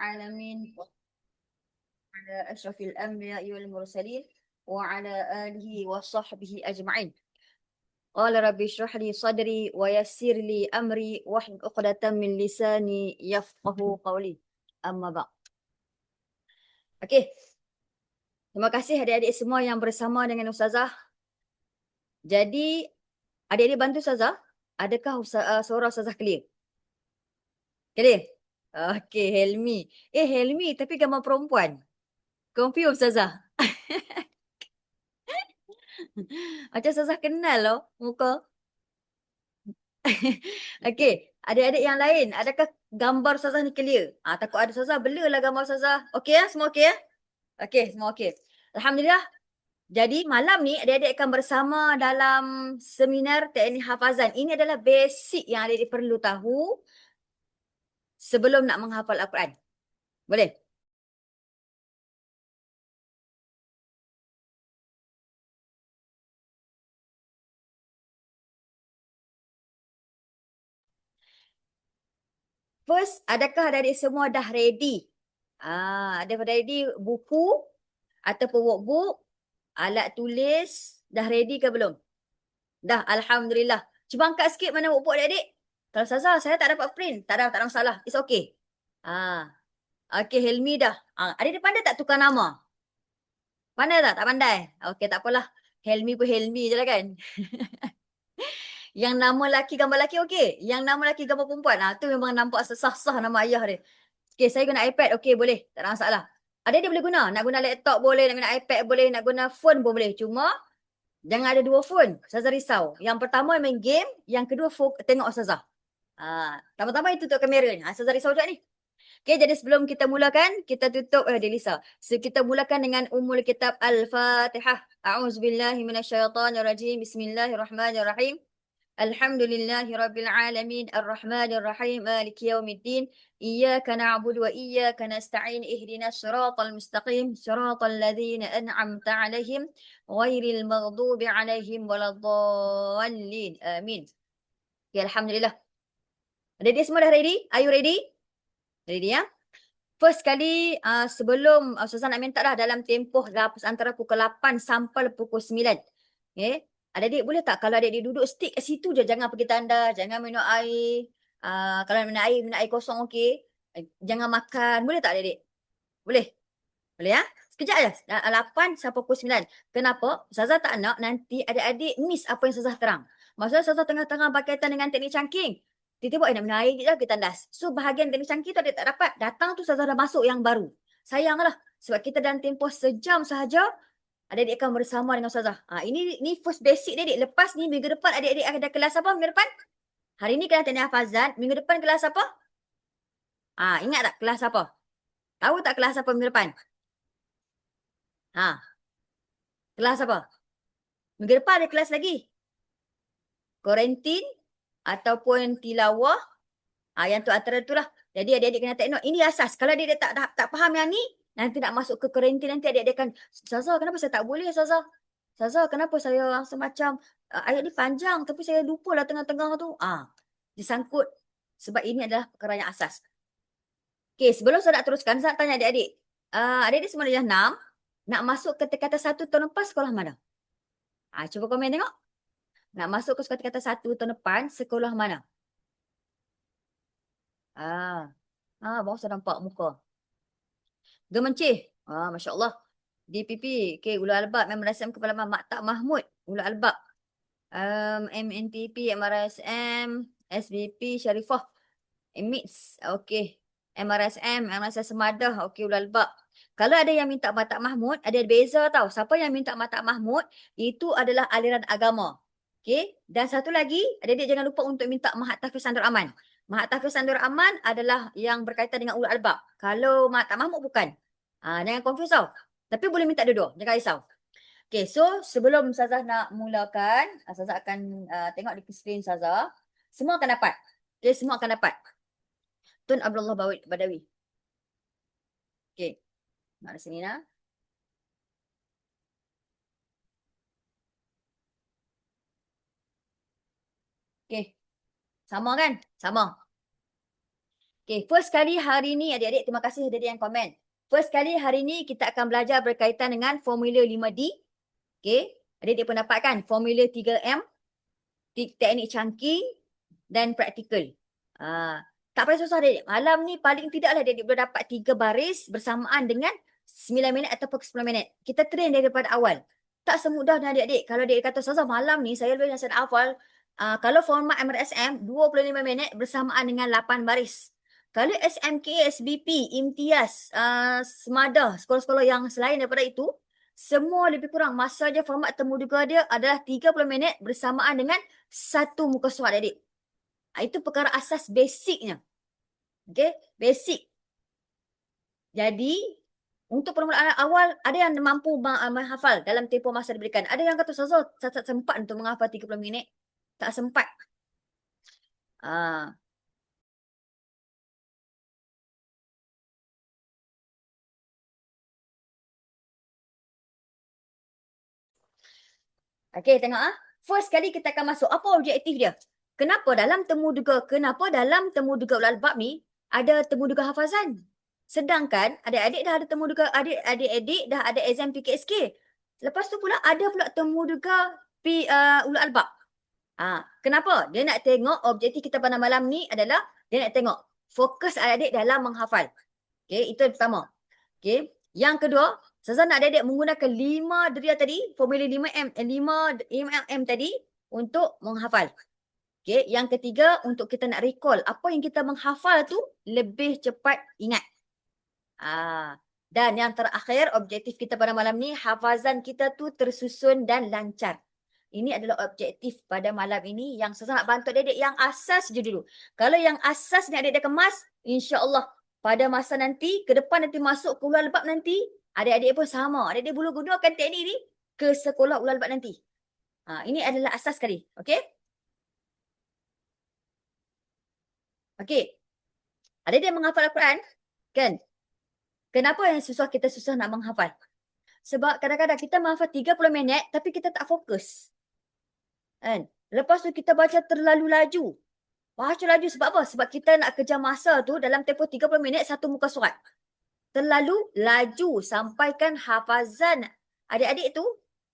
العالمين وعلى أشرف الأنبياء والمرسلين وعلى آله وصحبه أجمعين. قال ربي اشرح لي صدري ويسر لي أمري واحلل عقدة من لساني يفقه قولي. أما بعد. Okey, terima kasih adik-adik semua yang bersama dengan Ustazah. Jadi, adik-adik bantu Ustazah. Adakah suara Ustazah clear? Clear? Okey, Helmi. Helmi tapi gambar perempuan. Confused Ustazah. Macam Ustazah kenal loh muka. Okey, adik-adik yang lain, adakah gambar Ustazah ni clear? Takut ada Ustazah, blur lah gambar Ustazah. Okey ya? Semua okey ya? Okey, semua okey. Alhamdulillah. Jadi malam ni adik-adik akan bersama dalam seminar teknik hafazan. Ini adalah basic yang adik-adik perlu tahu sebelum nak menghafal Al-Quran. Boleh? First, adakah adik-adik semua dah ready? Ada ready buku ataupun workbook, alat tulis, dah ready ke belum? Dah, Alhamdulillah. Cuba angkat sikit mana workbook adik-adik. Kalau Ustazah, saya tak dapat print. Tak ada masalah. It's okay. Okay, Helmi dah. Adik-adik pandai tak tukar nama? Pandai tak? Tak pandai? Okay, tak apalah. Helmi pun Helmi je lah kan. Yang nama laki, gambar laki okey. Yang nama laki, gambar perempuan. Tu memang nampak sesah-sah nama ayah dia. Okay, saya guna iPad. Okay, boleh. Tak ada masalah. Adik-adik boleh guna. Nak guna laptop boleh, nak guna iPad boleh, nak guna phone pun boleh. Cuma, jangan ada dua phone. Ustazah risau. Yang pertama main game, yang kedua tengok Ustazah. Pertama-tama itu tutup kamera ni. Ustazah risau juga ni. Okay, jadi sebelum kita mulakan, kita tutup dia Lisa. So, kita mulakan dengan umul kitab Al-Fatihah. A'udzubillahi minasyaitanirrajim. Bismillahirrahmanirrahim. Alhamdulillahi rabbil alamin. Ar-Rahmanirrahim. Maliki yaumiddin. Iyyaka na'budu wa iyyaka nasta'in. Ihdinas siratal mustaqim. Siratal ladzina an'amta 'alaihim ghairil maghdubi 'alaihim waladdallin. Amin. Okay, alhamdulillah. Adik-adik semua dah ready? Are you ready? Ready ya? First kali sebelum Ustazah nak minta dah dalam tempoh antara pukul 8 sampai pukul 9. Okay. Adik-adik boleh tak kalau adik-adik duduk stick kat situ je. Jangan pergi tanda, jangan minum air. Kalau minum air kosong okey. Jangan makan. Boleh tak adik-adik? Boleh? Boleh ya? Sekejap je. 8 sampai pukul 9. Kenapa? Ustazah tak nak nanti adik-adik miss apa yang Ustazah terang. Maksudnya Ustazah tengah-tengah berkaitan dengan teknik cangking. Tiba-tiba nak minum air je kita tandas. So bahagian teknik cangking tu adik tak dapat. Datang tu Ustazah dah masuk yang baru. Sayanglah. Sebab kita dalam tempoh sejam sahaja, adik-adik akan bersama dengan Ustazah. Ini first basic adik. Lepas ni minggu depan adik-adik ada kelas apa minggu depan? Hari ni kelas teknik hafazan. Minggu depan kelas apa? Ingat tak kelas apa? Tahu tak kelas apa minggu depan? Kelas apa? Minggu depan ada kelas lagi. Kuarantin ataupun tilawah. Yang tu antara tu lah. Jadi adik-adik kena take note. Ini asas. Kalau adik-adik tak faham yang ni, nanti nak masuk ke kuarantin nanti adik-adik akan, Ustazah kenapa saya tak boleh Ustazah? Ustazah kenapa saya semacam, ayat ni panjang tapi saya lupa lah tengah-tengah tu. Disangkut. Sebab ini adalah perkara yang asas. Okay, sebelum saya nak teruskan, saya nak tanya adik-adik. Adik-adik semua dah 6. Nak masuk ke kata 1 tahun lepas sekolah mana? Cuba komen tengok. Nak masuk ke kata 1 tahun depan, sekolah mana? Baru saya nampak muka. Gemencih. Masya Allah. DPP. Okay, Ulul Albab. MRSM Kepala Maktab Mahmud. Ulul Albab. MNTP, MRSM, SBP, Syarifah. MITS. Okay. MRSM Semadah. Okay, Ulul Albab. Kalau ada yang minta Maktab Mahmud, ada beza tau. Siapa yang minta Maktab Mahmud, itu adalah aliran agama. Okay. Dan satu lagi, adik-adik jangan lupa untuk minta Mahat Tahfiz Sandur Aman. Mahat Tahfiz Sandur Aman adalah yang berkaitan dengan Ulul Albab. Kalau Maktab Mahmud bukan. Jangan confuse tau. Tapi boleh minta dua-dua. Jangan risau. Okay, so sebelum Ustazah nak mulakan, Ustazah akan tengok di skrin Ustazah. Semua akan dapat. Okay, semua akan dapat. Tun Abdullah Badawi. Okay. Nak di sini nak. Okay. Sama kan? Sama. Okay, first kali hari ni adik-adik, terima kasih adik-adik yang komen. First kali hari ni kita akan belajar berkaitan dengan formula 5D. Okay, adik-adik pun dapatkan formula 3M, teknik chunking dan praktikal. Tak payah susah adik-adik. Malam ni paling tidaklah adik-adik boleh dapat 3 baris bersamaan dengan 9 minit ataupun 10 minit. Kita train daripada awal. Tak semudah adik-adik. Kalau adik kata, Ustazah malam ni saya lebih nak hafal. Kalau format MRSM, 25 minit bersamaan dengan 8 baris. Kalau SMK, SBP, Imtiaz, Semada, sekolah-sekolah yang selain daripada itu, semua lebih kurang masa je format temuduga dia adalah 30 minit bersamaan dengan satu muka surat adik. Itu perkara asas basicnya. Okay, basic. Jadi, untuk permulaan awal, ada yang mampu menghafal dalam tempoh masa diberikan. Ada yang kata, Ustazah, tak sempat untuk menghafal 30 minit. Tak sempat. Okay, tengok First kali kita akan masuk. Apa objektif dia? Kenapa dalam temuduga ulul albab ni ada temuduga hafazan? Sedangkan adik-adik dah ada temuduga, adik-adik dah ada exam PKSK. Lepas tu pula ada pula temuduga ulul albab. Kenapa? Dia nak tengok objektif kita pada malam ni adalah dia nak tengok fokus adik-adik dalam menghafal. Okay, itu yang pertama. Okay, yang kedua, Ustazah nak adik-adik menggunakan 5 deria tadi, formula 5M tadi untuk menghafal. Okay, yang ketiga untuk kita nak recall apa yang kita menghafal tu lebih cepat ingat. Dan yang terakhir objektif kita pada malam ni, hafazan kita tu tersusun dan lancar. Ini adalah objektif pada malam ini yang Ustazah nak bantu adik-adik yang asas je dulu. Kalau yang asas ni adik-adik kemas, insya-Allah pada masa nanti, ke depan nanti masuk ke ulul albab nanti, adik-adik pun sama. Adik-adik boleh gunakan teknik ni ke sekolah ulul albab nanti. Ini adalah asas sekali. Okey? Okey. Adik-adik menghafal Al-Quran, kan? Kenapa yang kita susah nak menghafal? Sebab kadang-kadang kita menghafal 30 minit tapi kita tak fokus. Kan? Lepas tu kita baca terlalu laju. Baca laju sebab apa? Sebab kita nak kejar masa tu dalam tempoh 30 minit satu muka surat. Terlalu laju sampaikan hafazan adik-adik tu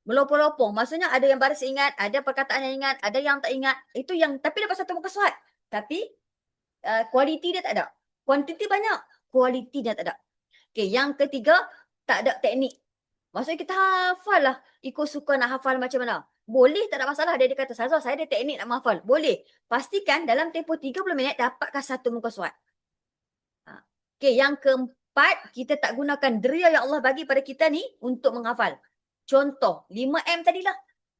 melopong-lopong. Maksudnya ada yang baris ingat, ada perkataan yang ingat, ada yang tak ingat. Itu yang, tapi dapat satu muka surat. Tapi kualiti dia tak ada. Kuantiti banyak, kualiti dia tak ada. Okay, yang ketiga, tak ada teknik. Maksudnya kita hafal lah. Ikut suka nak hafal macam mana. Boleh, tak ada masalah. Dia kata, Ustazah, saya ada teknik nak menghafal. Boleh. Pastikan dalam tempoh 30 minit dapatkan satu muka surat. Okay, yang keempat, kita tak gunakan deria yang Allah bagi pada kita ni untuk menghafal. Contoh, 5M tadilah.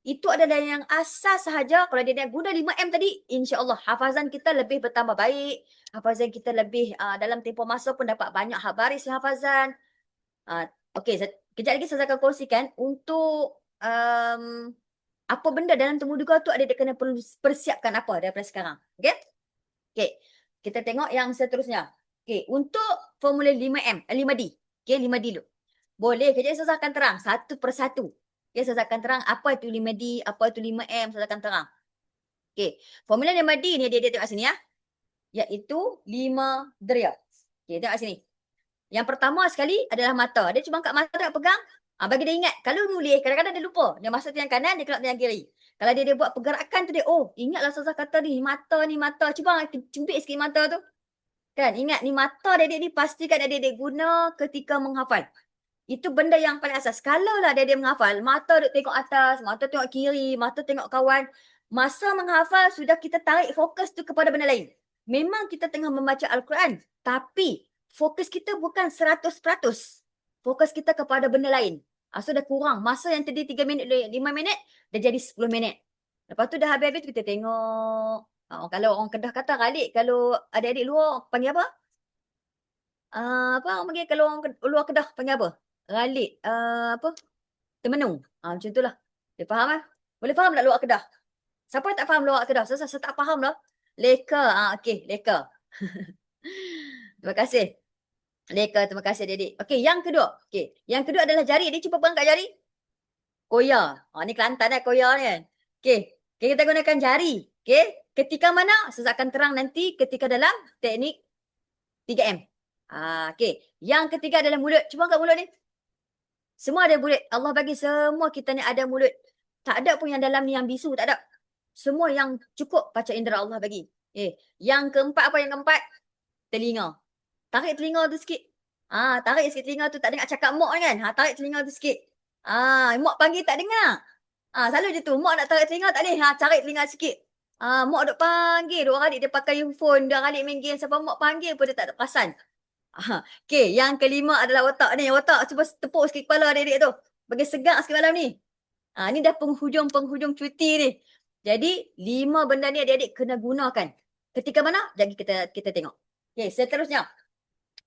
Itu adalah yang asas sahaja. Kalau dia nak guna 5M tadi, insya-Allah hafazan kita lebih bertambah baik. Hafazan kita lebih dalam tempoh masa pun dapat banyak baris hafazan. Okey, kejap lagi saya akan kongsikan untuk apa benda dalam temuduga tu ada kena perlu persiapkan apa daripada sekarang. Okey? Okey. Kita tengok yang seterusnya. Okey, untuk formula 5M, 5D. Okey, 5D dulu. Boleh, kejap saya akan terang satu persatu. Okey, saya akan terang apa itu 5D, apa itu 5M, saya akan terang. Okey, formula 5D ni dia tengok sini ya. Iaitu 5 deria. Okey, tengok sini. Yang pertama sekali adalah mata. Dia cuma angkat mata tak pegang. Bagi dia ingat. Kalau nulis, kadang-kadang dia lupa. Dia masuk yang kanan, dia keluar yang kiri. Kalau dia buat pergerakan tu dia, ingatlah Ustazah kata ni mata. Cuba cubit sikit mata tu. Kan, ingat ni mata adik-adik ni pastikan adik-adik guna ketika menghafal. Itu benda yang paling asas. Kalau lah adik-adik menghafal, mata duk tengok atas, mata tengok kiri, mata tengok kawan. Masa menghafal, sudah kita tarik fokus tu kepada benda lain. Memang kita tengah membaca Al-Quran. Tapi, fokus kita bukan 100%. Fokus kita kepada benda lain. So dah kurang. Masa yang tadi 3 minit, 5 minit, dah jadi 10 minit. Lepas tu dah habis-habis kita tengok. Kalau orang Kedah kata Khalid, kalau adik-adik luar panggil apa? Orang panggil kalau orang luar Kedah panggil apa? Khalid, Temenung. Macam itulah. Dia faham kan? Boleh faham tak luar Kedah? Siapa yang tak faham luar Kedah? Saya tak faham lah. Leka. Okey, leka. Terima kasih. Leka, terima kasih adik-adik. Okey, yang kedua. Okey, yang kedua adalah jari. Dia cuba angkat jari. Koya. Ni Kelantan koya ni kan. Okey, kita gunakan jari. Okey, ketika mana? Saya akan terang nanti ketika dalam teknik 3M. Okey. Yang ketiga adalah mulut. Cuba angkat mulut ni. Semua ada mulut. Allah bagi semua kita ni ada mulut. Tak ada pun yang dalam ni yang bisu, tak ada. Semua yang cukup panca indera Allah bagi. Yang keempat apa yang keempat? Telinga. Tarik telinga tu sikit. Tarik sikit telinga tu, tak dengar cakap mak kan? Tarik telinga tu sikit. Mak panggil tak dengar. Selalu je tu. Mak nak tarik telinga tak boleh. Tarik telinga sikit. Mak duk panggil. Dua kali dia pakai earphone. Dua kali main game. Sampai mak panggil pun dia tak ada perasan. Okey, yang kelima adalah otak ni. Otak cuba tepuk sikit kepala adik-adik tu. Bagi segar sikit malam ni. Ni dah penghujung cuti ni. Jadi 5 benda ni adik-adik kena gunakan. Ketika mana? Jadi kita tengok. Okey, seterusnya.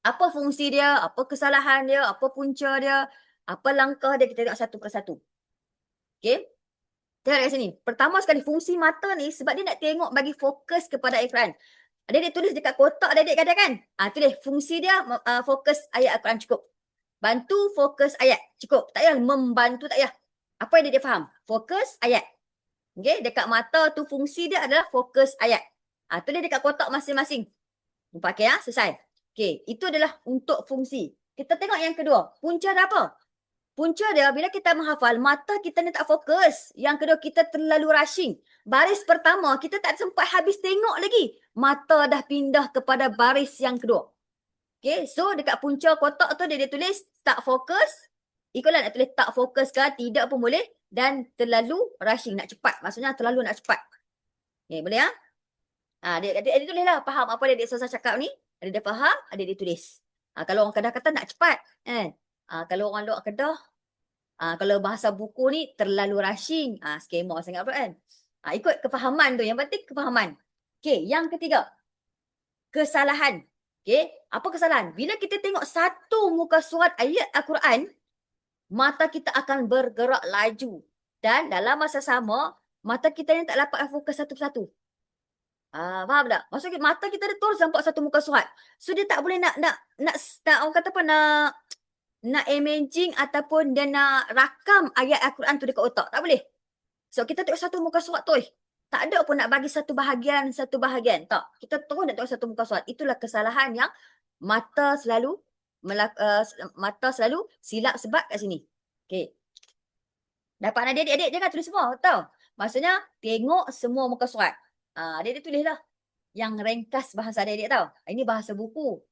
Apa fungsi dia? Apa kesalahan dia? Apa punca dia? Apa langkah dia? Kita tengok satu persatu. Okey. Tengok kat sini. Pertama sekali, fungsi mata ni sebab dia nak tengok bagi fokus kepada Al-Quran. Adik-adik tulis dekat kotak adik-adik katakan. Tulis fungsi dia fokus ayat Al-Quran cukup. Bantu fokus ayat cukup. Tak payah membantu, tak payah. Apa yang dia faham? Fokus ayat. Okay, dekat mata tu fungsi dia adalah fokus ayat. Tulis dekat kotak masing-masing. Pakai selesai. Okay, itu adalah untuk fungsi. Kita tengok yang kedua. Punca dia apa? Punca dia bila kita menghafal, mata kita ni tak fokus. Yang kedua, kita terlalu rushing. Baris pertama, kita tak sempat habis tengok lagi. Mata dah pindah kepada baris yang kedua. Okay, so dekat punca kotak tu dia tulis tak fokus. Ikutlah nak tulis tak fokus ke tidak pun boleh. Dan terlalu rushing, nak cepat. Maksudnya terlalu nak cepat. Okay, boleh ya? Dia tulis lah, faham apa dia susah cakap ni. Dia faham, dia tulis. Kalau orang Kedah kata nak cepat. Kalau orang luar Kedah, kalau bahasa buku ni terlalu rushing. Skema sangat pula kan. Ikut kefahaman tu. Yang penting kefahaman. Okay, yang ketiga. Kesalahan. Okay, apa kesalahan? Bila kita tengok satu muka surat ayat Al-Quran, mata kita akan bergerak laju. Dan dalam masa sama, mata kita ni tak dapat fokus satu-satu. Faham tak? Maksudnya mata kita dia terus nampak satu muka surat. So dia tak boleh nak orang kata apa, nak imaging ataupun dia nak rakam ayat Al-Quran tu dekat otak. Tak boleh. So kita tengok satu muka surat tu. Tak ada pun nak bagi satu bahagian. Tak. Kita terus nak tengok satu muka surat. Itulah kesalahan yang mata selalu silap sebab kat sini. Okay. Dapat adik-adik jangan tulis semua. Tahu? Maksudnya tengok semua muka surat. Adik-adik tulislah. Yang ringkas bahasa adik-adik tahu. Ini bahasa buku.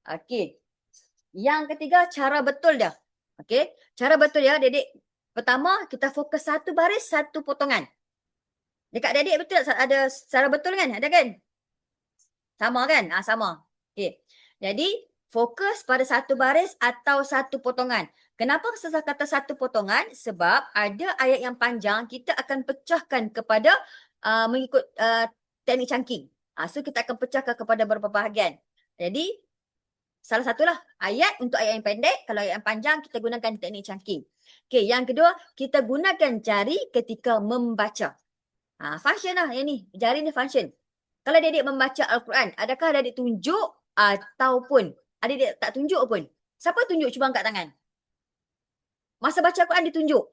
Okay. Yang ketiga, cara betul dia. Okay. Cara betul dia, adik-adik. Pertama, kita fokus satu baris, satu potongan. Dekat adik-adik betul ada cara betul kan? Ada kan? Sama kan? Sama. Okay. Jadi, fokus pada satu baris atau satu potongan. Kenapa saya kata satu potongan? Sebab ada ayat yang panjang, kita akan pecahkan kepada mengikut teknik chunking. So, kita akan pecahkan kepada beberapa bahagian. Jadi, salah satulah ayat untuk ayat yang pendek. Kalau ayat yang panjang, kita gunakan teknik chunking. Okay, yang kedua, kita gunakan jari ketika membaca. Function lah yang ni. Jari ni function. Kalau adik-adik membaca Al-Quran, adakah adik tunjuk ataupun adik tak tunjuk pun? Siapa tunjuk? Cuba angkat tangan. Masa baca Al-Quran ditunjuk.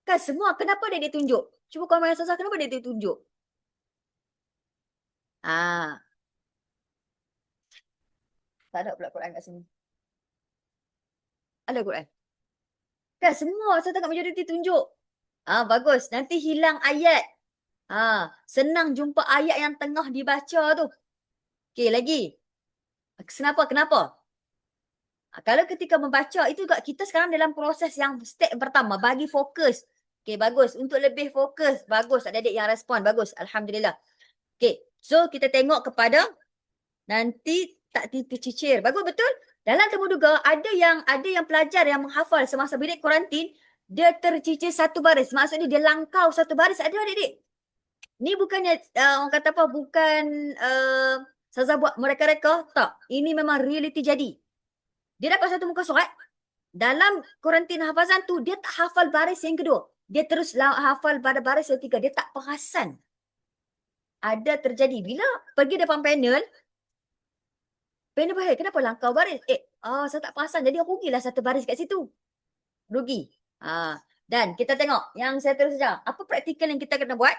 Kan semua, kenapa adik tunjuk? Cuba komen yang susah, kenapa adik tunjuk? Tak ada pula Quran kat sini. Ada Quran. Kan semua saya tengok majoriti tunjuk. Bagus. Nanti hilang ayat. Senang jumpa ayat yang tengah dibaca tu. Okey, lagi. Kenapa? Kalau ketika membaca, itu juga kita sekarang dalam proses yang step pertama. Bagi fokus. Okey, bagus. Untuk lebih fokus. Bagus. Ada adik yang respon. Bagus. Alhamdulillah. Okey. So, kita tengok kepada nanti tak tercicir. Bagus betul? Dalam Temuduga, ada yang pelajar yang menghafal semasa bilik kuarantin, dia tercicir satu baris. Maksudnya dia langkau satu baris. Ada adik-adik. Ni bukannya orang kata apa, bukan Saza buat mereka-reka. Tak. Ini memang realiti jadi. Dia dapat satu muka surat. Dalam kuarantin hafazan tu, dia tak hafal baris yang kedua. Dia terus hafal pada baris yang ketiga. Dia tak perasan. Ada terjadi. Bila pergi depan panel bahaya. Kenapa langkau baris? Saya tak perasan. Jadi rugilah satu baris kat situ. Rugi. Dan kita tengok. Yang saya terus saja. Apa praktikal yang kita kena buat?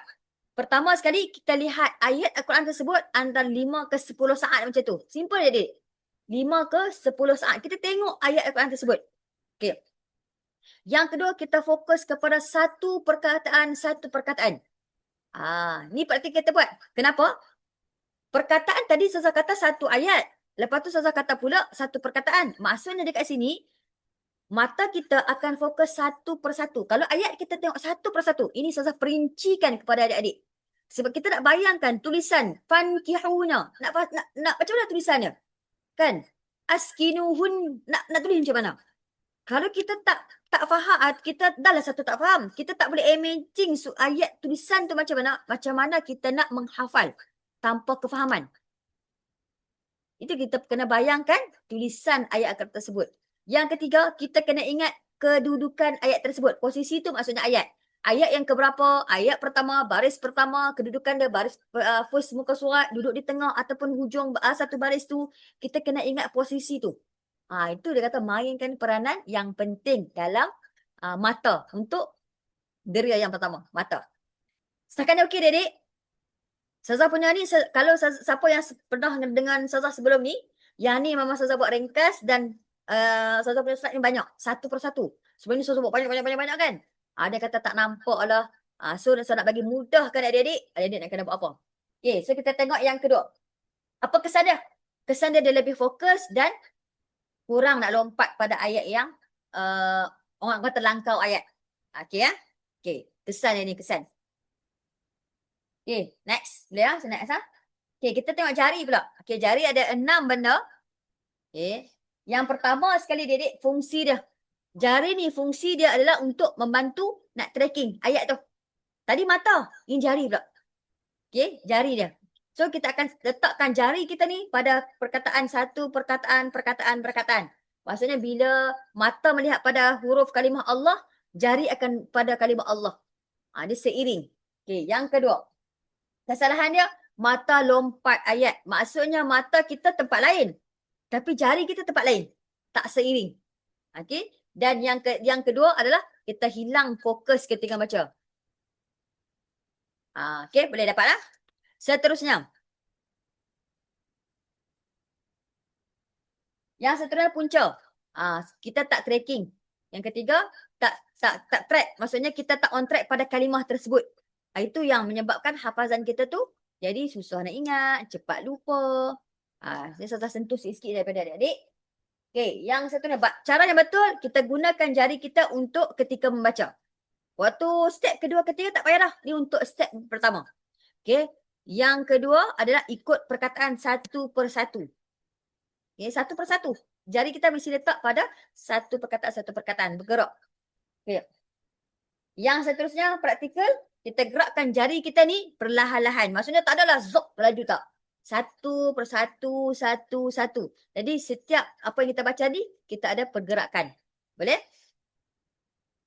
Pertama sekali kita lihat ayat Al-Quran tersebut antara 5 ke 10 saat macam tu. Simple je, Dik. 5 ke 10 saat. Kita tengok ayat Al-Quran tersebut. Okay. Yang kedua, kita fokus kepada satu perkataan. Ni praktik kita buat. Kenapa? Perkataan tadi Ustazah kata satu ayat. Lepas tu Ustazah kata pula satu perkataan. Maksudnya dekat sini, mata kita akan fokus satu persatu. Kalau ayat kita tengok satu persatu. Ini Ustazah perincikan kepada adik-adik. Sebab kita nak bayangkan tulisan fankihuna. Nak macam mana tulisannya? Kan? Askinuhun. Nak tulis macam mana? Kalau kita tak faham, kita dah lah satu tak faham. Kita tak boleh imagine ayat tulisan tu macam mana. Macam mana kita nak menghafal tanpa kefahaman. Itu kita kena bayangkan tulisan ayat tersebut. Yang ketiga, kita kena ingat kedudukan ayat tersebut. Posisi tu maksudnya ayat. Ayat yang keberapa, ayat pertama, baris pertama, kedudukan dia baris first muka surat, duduk di tengah ataupun hujung satu baris tu, kita kena ingat posisi tu. Itu dia kata mainkan peranan yang penting dalam mata untuk deria yang pertama, mata. Setakat ni okey, Dedek? Ustazah punya ni, kalau siapa yang pernah dengan Ustazah sebelum ni, yang ni memang Ustazah buat ringkas dan Ustazah punya slide ni banyak, satu persatu. Sebelum ni Ustazah buat banyak kan? Dia kata tak nampak lah. So Ustazah nak bagi mudahkan adik-adik nak kena buat apa. Okay, so kita tengok yang kedua. Apa kesan dia? Kesan dia lebih fokus dan kurang nak lompat pada ayat yang orang kata langkau ayat. Okay ya? Okay, kesan dia ni, kesan. Okay, next. Boleh ya? Next ha? Okay, kita tengok jari pula. Okay, jari ada 6 benda. Okay. Yang pertama sekali, Dedek, fungsi dia. Jari ni fungsi dia adalah untuk membantu nak tracking ayat tu. Tadi mata, ini jari pula. Okay, jari dia. So, kita akan letakkan jari kita ni pada perkataan satu, perkataan. Maksudnya bila mata melihat pada huruf kalimah Allah, jari akan pada kalimah Allah. Dia seiring. Okay, yang kedua. Kesalahan dia, mata lompat ayat. Maksudnya mata kita tempat lain. Tapi jari kita tempat lain. Tak seiring. Okay. Dan yang kedua adalah kita hilang fokus ketika baca. Okay, boleh dapat lah. Seterusnya. Yang seterusnya punca. Kita tak tracking. Yang ketiga, tak track. Maksudnya kita tak on track pada kalimah tersebut. Itu yang menyebabkan hafazan kita tu jadi susah nak ingat, cepat lupa. Saya sentuh sikit daripada adik-adik. Okay, yang satu ni, cara yang betul, kita gunakan jari kita untuk ketika membaca. Waktu step kedua, ketiga tak payah dah. Ni untuk step pertama. Okay, yang kedua adalah ikut perkataan satu persatu. Okay, satu persatu. Jari kita mesti letak pada satu perkataan, bergerak. Okay. Yang seterusnya, praktikal, kita gerakkan jari kita ni perlahan-lahan. Maksudnya tak adalah zop laju tak. Satu persatu, satu. Jadi setiap apa yang kita baca ni, kita ada pergerakan. Boleh?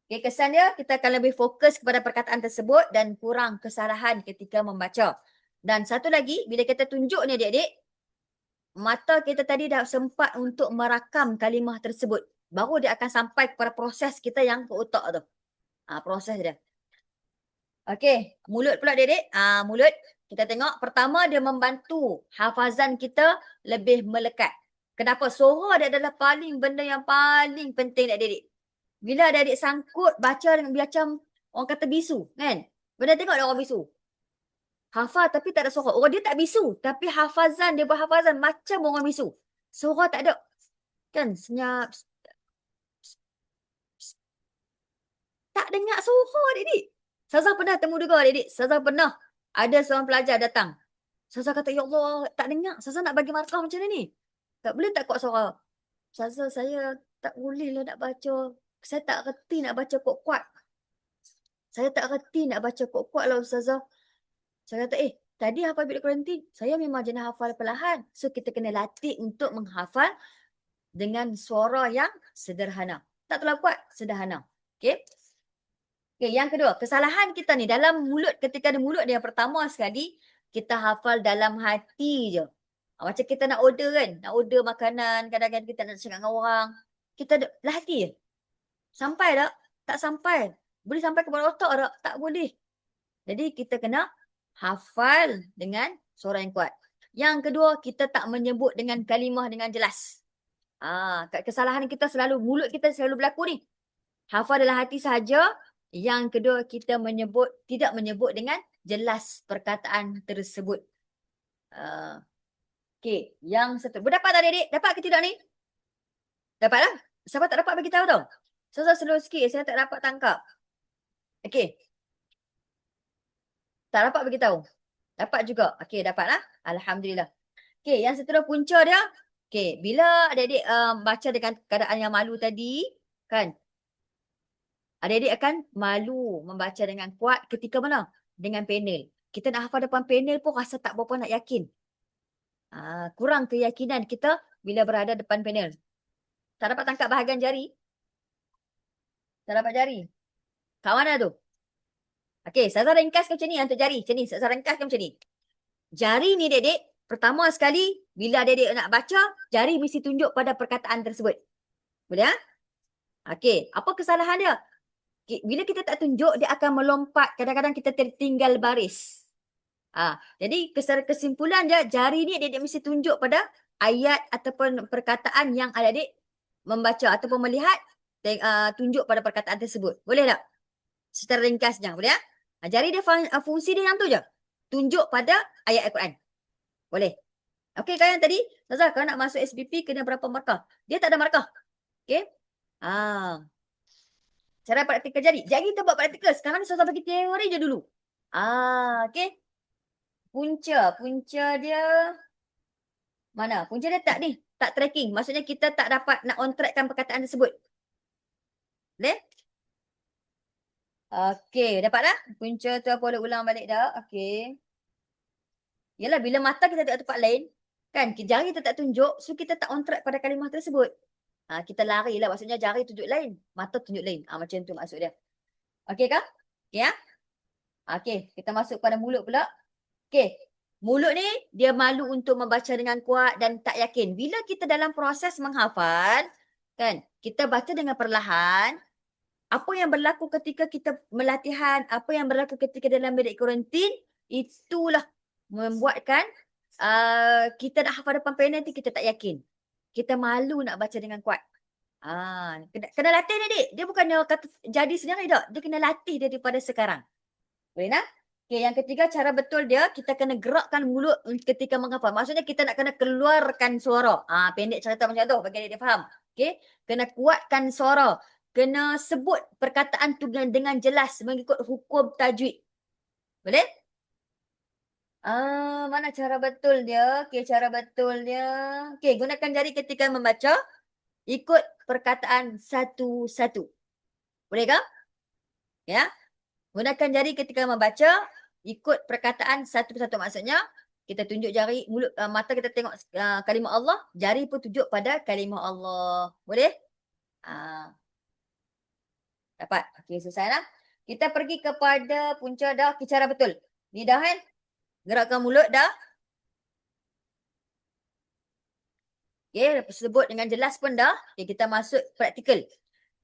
Okay, kesan dia, kita akan lebih fokus kepada perkataan tersebut dan kurang kesalahan ketika membaca. Dan satu lagi, bila kita tunjuk ni adik-adik, mata kita tadi dah sempat untuk merakam kalimah tersebut. Baru dia akan sampai kepada proses kita yang ke otak tu. Proses dia. Okey, mulut pula adik-adik. Mulut. Kita tengok pertama dia membantu hafazan kita lebih melekat. Kenapa? Suara dia adalah benda yang paling penting adik-adik. Bila adik-adik sangkut baca dengan macam orang kata bisu kan? Pernah tengok ada orang bisu? Hafal tapi tak ada suara. Orang dia tak bisu tapi hafazan, dia berhafazan macam orang bisu. Suara tak ada. Kan? Senyap. Tak dengar suara adik-adik. Ustazah pernah temu juga adik-adik. Ustazah pernah ada seorang pelajar datang. Ustazah kata, ya Allah, tak dengar. Ustazah nak bagi markah macam ni. Tak boleh tak kuat suara. Ustazah, saya tak boleh lah nak baca. Saya tak reti nak baca kuat-kuat. Saya tak reti nak baca kuat-kuat lah Ustazah. Saya kata, tadi hafal Bidul Quranti. Saya memang jenis hafal perlahan. So, kita kena latih untuk menghafal dengan suara yang sederhana. Tak terlalu kuat, sederhana. Okay. Okay, yang kedua, kesalahan kita ni dalam mulut, ketika di mulut dia pertama sekali, kita hafal dalam hati je. Macam kita nak order kan, nak order makanan, kadang-kadang kita nak cakap dengan orang, kita dalam hati je. Sampai tak? Tak sampai. Boleh sampai kepada otak tak? Tak boleh. Jadi kita kena hafal dengan suara yang kuat. Yang kedua, kita tak menyebut dengan kalimah dengan jelas. Kesalahan kita selalu, mulut kita selalu berlaku ni. Hafal dalam hati sahaja. Yang kedua, kita tidak menyebut dengan jelas perkataan tersebut. Okey, yang satu. Berdapat tak adik-adik? Dapat ke tidak ni? Dapat lah. Siapa tak dapat bagi tahu tau. Saya slow sikit, saya tak dapat tangkap. Okey. Tak dapat bagi tahu. Dapat juga. Okey, dapat lah. Alhamdulillah. Okey, yang seterusnya punca dia. Okey, bila adik-adik baca dengan keadaan yang malu tadi, kan? Adik-adik akan malu membaca dengan kuat ketika mana? Dengan panel. Kita nak hafal depan panel pun rasa tak berapa nak yakin. Kurang keyakinan kita bila berada depan panel. Tak dapat tangkap bahagian jari? Tak dapat jari? Kat mana tu? Okey, saya ringkaskan macam ni untuk jari. Macam ni, saya ringkaskan macam ni. Jari ni adik-adik, pertama sekali, bila adik-adik nak baca, jari mesti tunjuk pada perkataan tersebut. Boleh ya? Okey, apa kesalahan dia? Bila kita tak tunjuk, dia akan melompat. Kadang-kadang kita tertinggal baris. Jadi kesimpulan dia, jari ni adik-adik mesti tunjuk pada ayat ataupun perkataan yang adik-adik membaca ataupun melihat, tunjuk pada perkataan tersebut. Boleh tak? Secara ringkasnya, boleh ya? Jari dia fungsi dia yang tu je. Tunjuk pada ayat Al-Quran. Boleh. Okey, kan yang tadi, Ustazah, kalau nak masuk SPP kena berapa markah? Dia tak ada markah. Okey? Cara praktikal jari. Jari kita buat praktikal. Sekarang ni Ustazah bagi teori je dulu. Okey. Punca dia mana? Punca dia tak ni. Tak tracking. Maksudnya kita tak dapat nak on trackkan perkataan tersebut. Boleh? Okey, dapat dah? Punca tu apa boleh ulang balik dah? Okey. Yalah, bila mata kita tengok tempat lain, kan, jari kita tak tunjuk, so kita tak on track pada kalimah tersebut. Kita lari lah, maksudnya jari tunjuk lain, mata tunjuk lain. Macam tu maksud dia. Okey kah? Okey ya? Okey, kita masuk pada mulut pula. Okey, mulut ni dia malu untuk membaca dengan kuat dan tak yakin. Bila kita dalam proses menghafal, kan, kita baca dengan perlahan, apa yang berlaku ketika kita melatihan, apa yang berlaku ketika dalam bilik kuarantin, itulah membuatkan kita nak hafal depan panel nanti kita tak yakin. Kita malu nak baca dengan kuat. Kena latih ni adik. Dia bukannya kata jadi sendiri tak. Dia kena latih dia daripada sekarang. Boleh tak? Okay, yang ketiga cara betul dia, kita kena gerakkan mulut ketika menghafal. Maksudnya kita nak kena keluarkan suara. Pendek cerita macam tu bagi dia faham. Okay, kena kuatkan suara. Kena sebut perkataan tu dengan jelas mengikut hukum tajwid. Boleh? Mana cara betul dia? Okey, cara betul dia. Okey, gunakan jari ketika membaca. Ikut perkataan satu-satu. Boleh ke? Ya. Gunakan jari ketika membaca. Ikut perkataan satu-satu. Maksudnya, kita tunjuk jari, mulut, mata kita tengok kalimah Allah. Jari pun tunjuk pada kalimah Allah. Boleh? Dapat. Okey, selesai lah. Kita pergi kepada punca dah. Okay, cara betul. Ni dah kan? Gerakkan mulut dah. Okay, sebut dengan jelas pun dah. Okay, kita masuk praktikal.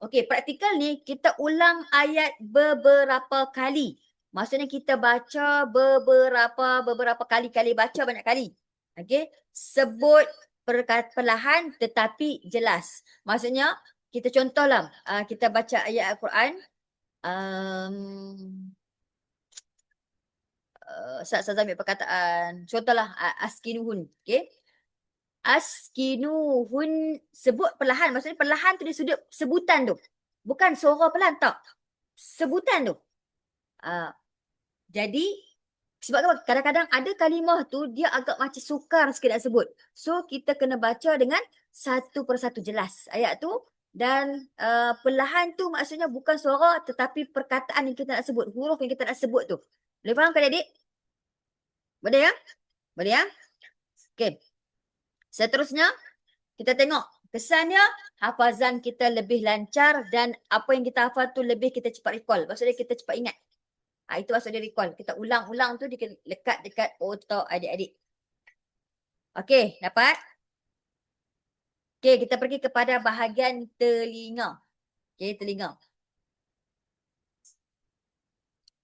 Okay, praktikal ni kita ulang ayat beberapa kali. Maksudnya kita baca beberapa kali baca banyak kali. Okay, sebut perlahan tetapi jelas. Maksudnya kita contohlah, kita baca ayat Al-Quran. Saya ambil perkataan, contohlah askinuhun. Okay. Askinuhun, sebut perlahan. Maksudnya perlahan tu dia sudut sebutan tu. Bukan suara perlahan, tak. Sebutan tu. Jadi, sebab kadang-kadang ada kalimah tu dia agak macam sukar sikit nak sebut. So, kita kena baca dengan satu persatu jelas ayat tu. Dan perlahan tu maksudnya bukan suara tetapi perkataan yang kita nak sebut. Huruf yang kita nak sebut tu. Boleh faham kan adik? Boleh ya? Boleh ya? Okay. Seterusnya, kita tengok kesannya hafazan kita lebih lancar dan apa yang kita hafal tu lebih kita cepat recall. Maksudnya kita cepat ingat. Itu maksud dia recall. Kita ulang-ulang tu dia lekat dekat otak adik-adik. Okey, dapat? Okey, kita pergi kepada bahagian telinga. Okey, telinga.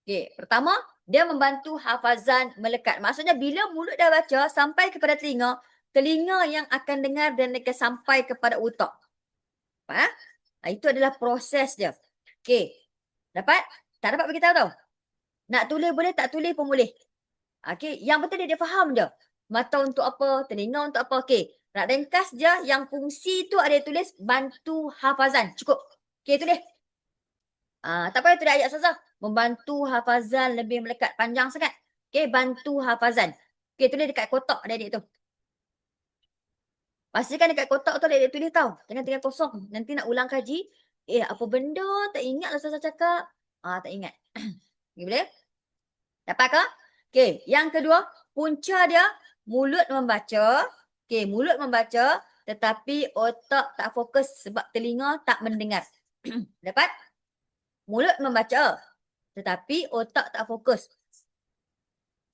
Okey, pertama Dia membantu hafazan melekat. Maksudnya bila mulut dah baca sampai kepada telinga, telinga yang akan dengar dan akan sampai kepada otak. Faham? Itu adalah proses dia. Okey. Dapat? Tak dapat bagi tahu tau. Nak tulis boleh, tak tulis pun boleh. Okey, yang penting dia faham je. Mata untuk apa, telinga untuk apa. Okey, nak ringkas je yang fungsi tu ada tulis bantu hafazan. Cukup. Okey, tulis. Tak payah tulis ayat saja. Membantu hafazan lebih melekat. Panjang sangat. Okey, bantu hafazan. Okey, tulis dekat kotak adik-adik tu. Pastikan dekat kotak tu adik-adik tulis tau. Jangan tinggal kosong. Nanti nak ulang kaji. Apa benda? Tak ingat lah saya cakap. Tak ingat. Okay, boleh? Dapat ke? Okey, yang kedua, punca dia mulut membaca. Okey, mulut membaca tetapi otak tak fokus sebab telinga tak mendengar. Dapat? Mulut membaca tetapi otak tak fokus.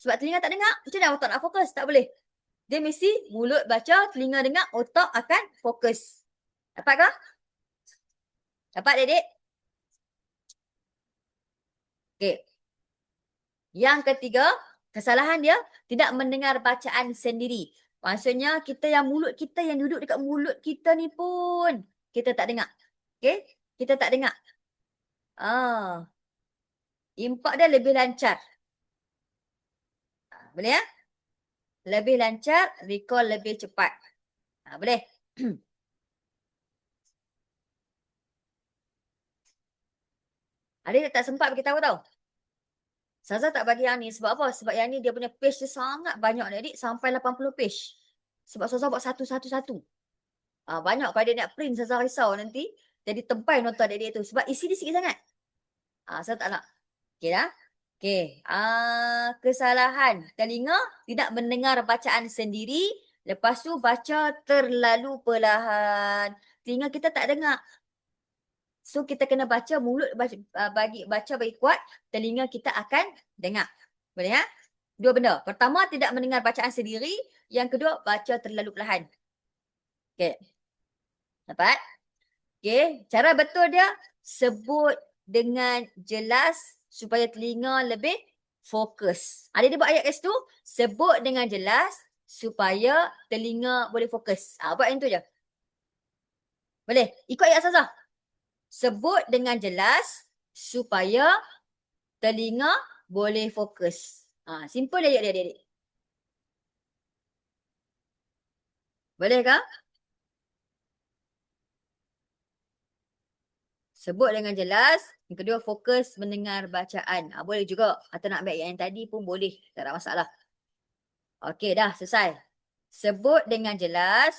Sebab telinga tak dengar, macam mana otak nak fokus? Tak boleh. Dia mesti mulut baca, telinga dengar, otak akan fokus. Dapat ke? Dapat, adik-adik? Okey. Yang ketiga, kesalahan dia tidak mendengar bacaan sendiri. Maksudnya kita yang mulut kita yang duduk dekat mulut kita ni pun kita tak dengar. Okey? Kita tak dengar. Impak dia lebih lancar. Boleh ya? Lebih lancar, recall lebih cepat. Boleh? Adik tak sempat beritahu tau. Saza tak bagi yang ni. Sebab apa? Sebab yang ni dia punya page dia sangat banyak adik. Sampai 80 page. Sebab Saza buat satu-satu. Banyak kalau dia nak print Saza risau nanti. Jadi tempai nota adik-adik tu. Sebab isi dia sikit sangat. Saya tak nak. Okey dah. Okey. Kesalahan. Telinga tidak mendengar bacaan sendiri. Lepas tu baca terlalu perlahan. Telinga kita tak dengar. So kita kena baca mulut baca bagi kuat, telinga kita akan dengar. Boleh ya? Dua benda. Pertama, tidak mendengar bacaan sendiri. Yang kedua, baca terlalu perlahan. Okey. Dapat? Okey. Cara betul dia, sebut dengan jelas supaya telinga lebih fokus. Ada dia buat ayat kat situ, sebut dengan jelas supaya telinga boleh fokus. Buat yang tu je. Boleh? Ikut ayat saja. Sebut dengan jelas supaya telinga boleh fokus. Simple je adik-adik. Boleh ke? Sebut dengan jelas. Yang kedua, fokus mendengar bacaan. Boleh juga. Atau nak ambil yang tadi pun boleh. Tak ada masalah. Okey, dah selesai. Sebut dengan jelas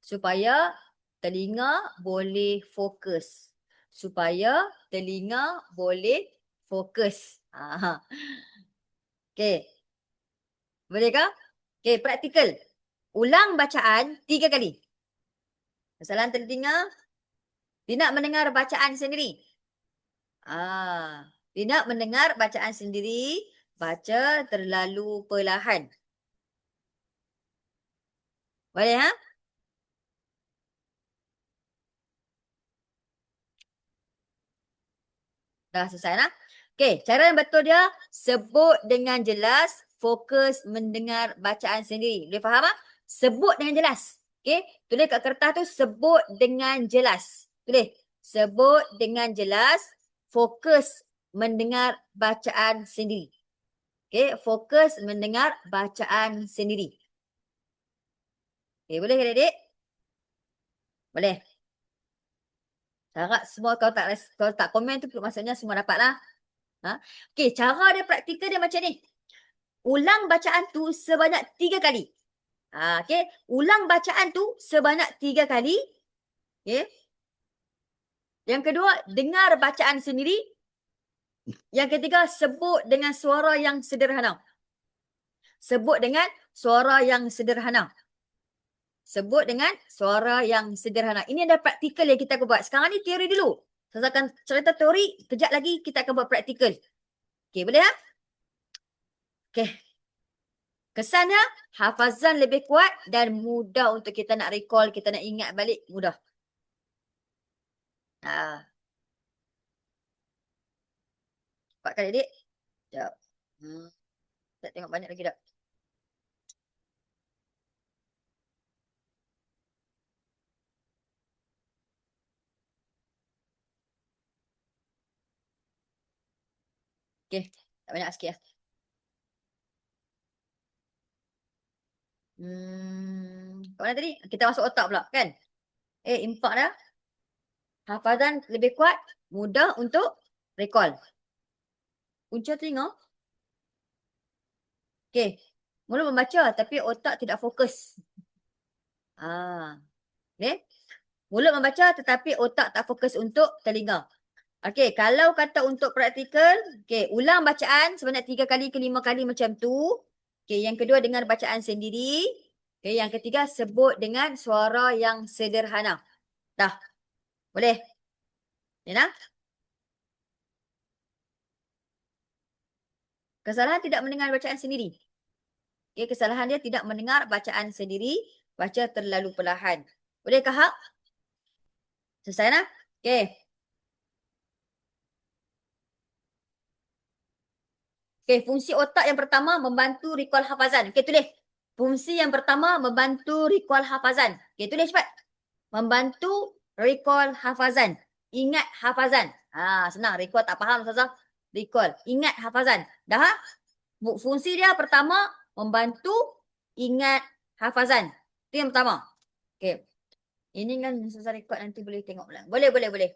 supaya telinga boleh fokus. Supaya telinga boleh fokus. Okey. Boleh ke? Okey, praktikal. Ulang bacaan 3 kali. Kesalahan telinga. Tidak mendengar bacaan sendiri. Tidak mendengar bacaan sendiri. Baca terlalu perlahan. Boleh ha? Dah selesai lah. Okey, cara yang betul dia sebut dengan jelas, fokus mendengar bacaan sendiri. Boleh faham tak? Sebut dengan jelas. Okey, tulis kat kertas tu sebut dengan jelas. Tulis sebut dengan jelas, fokus mendengar bacaan sendiri. Okey, fokus mendengar bacaan sendiri. Okey, boleh ke adik-adik? Boleh. Harap semua kalau tak komen tu maksudnya semua dapat lah. Okey, cara dia praktikal dia macam ni. Ulang bacaan tu sebanyak 3 kali. Okey, ulang bacaan tu sebanyak 3 kali. Okey. Yang kedua, dengar bacaan sendiri. Yang ketiga, sebut dengan suara yang sederhana. Sebut dengan suara yang sederhana. Sebut dengan suara yang sederhana. Ini adalah praktikal yang kita akan buat. Sekarang ni teori dulu. Saya akan cerita teori, kejap lagi kita akan buat praktikal. Okey, boleh ya? Okey. Kesannya, hafazan lebih kuat dan mudah untuk kita nak recall, kita nak ingat balik, mudah. Cepat kan adik? Sekejap. Tak tengok banyak lagi tak? Okey, tak banyak sikit lah. Kat mana tadi? Kita masuk otak pula kan? Impak dah. Hafazan lebih kuat, mudah untuk recall. Punca telinga. Okey. Mulut membaca tapi otak tidak fokus. Okay. Mulut membaca tetapi otak tak fokus untuk telinga. Okey, kalau kata untuk praktikal, okey, ulang bacaan sebanyak 3 kali ke 5 kali macam tu. Okey, yang kedua dengar bacaan sendiri. Okey, yang ketiga sebut dengan suara yang sederhana. Dah. Boleh? Nina? Kesalahan tidak mendengar bacaan sendiri. Okey, kesalahan dia tidak mendengar bacaan sendiri, baca terlalu perlahan. Bolehkah, Hak? Selesai nah? Okey. Okey, fungsi otak yang pertama membantu recall hafazan. Okey, tulis. Fungsi yang pertama membantu recall hafazan. Okey, tulis cepat. Membantu recall hafazan. Ingat hafazan. Senang. Recall tak faham, Ustazah. Recall. Ingat hafazan. Dah? Fungsi dia pertama membantu ingat hafazan. Itu yang pertama. Okey. Ini kan Ustazah record nanti boleh tengok pula. Boleh. Boleh.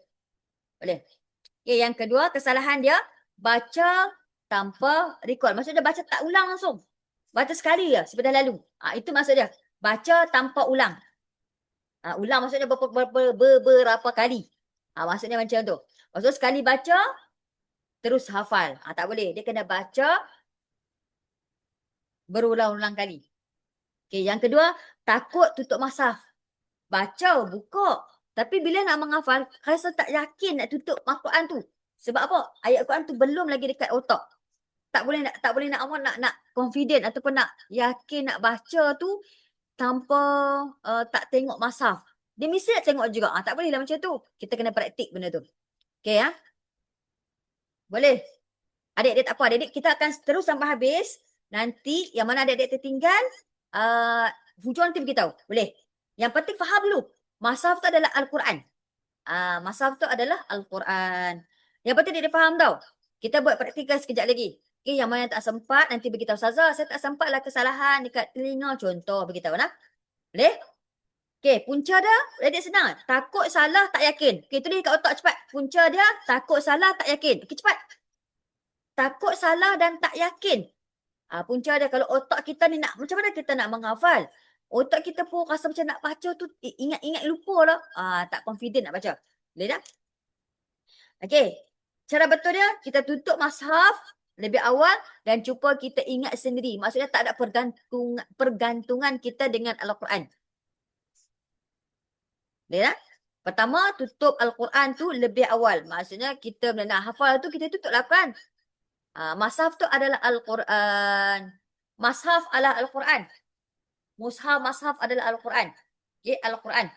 Okey, yang kedua kesalahan dia baca tanpa recall. Maksud dia baca tak ulang langsung. Baca sekali je sepedah lalu. Itu maksud dia. Baca tanpa ulang. Ulang maksudnya beberapa kali. Maksudnya macam tu. Maksud sekali baca, terus hafal. Tak boleh. Dia kena baca berulang-ulang kali. Okay, yang kedua, takut tutup masaf. Baca, buka. Tapi bila nak menghafal, rasa tak yakin nak tutup Al-Quran tu. Sebab apa? Ayat Al-Quran tu belum lagi dekat otak. Tak boleh nak awak nak confident ataupun nak yakin nak baca tu tanpa tak tengok masaf. Dia mesti nak tengok juga. Tak boleh lah macam tu. Kita kena praktik benda tu. Okay ya. Boleh. Adik-adik tak apa. Adik-adik kita akan terus sampai habis. Nanti yang mana adik-adik tertinggal, hujung nanti beritahu. Boleh. Yang penting faham dulu. Masaf tu adalah Al-Quran. Masaf tu adalah Al-Quran. Yang penting dia faham tau. Kita buat praktikal sekejap lagi. Okay, yang mana tak sempat, nanti beritahu Ustazah, saya tak sempat lah kesalahan dekat telinga. Contoh beritahu nak. Boleh? Okay, punca dia, adik senang. Takut salah, tak yakin. Okay, tulis kat otak cepat. Punca dia, takut salah, tak yakin. Okay, cepat. Takut salah dan tak yakin. Punca dia, kalau otak kita ni nak, macam mana kita nak menghafal? Otak kita pun rasa macam nak baca tu, ingat-ingat lupa lah. Tak confident nak baca. Boleh tak? Okay. Cara betul dia, kita tutup mushaf lebih awal dan cuba kita ingat sendiri. Maksudnya tak ada pergantungan kita dengan Al-Quran. Boleh tak? Pertama, tutup Al-Quran tu lebih awal. Maksudnya kita nak hafal tu, kita tutup Al-Quran. Mushaf tu adalah Al-Quran. Mushaf adalah Al-Quran. Mushaf adalah Al-Quran. Okay, Al-Quran.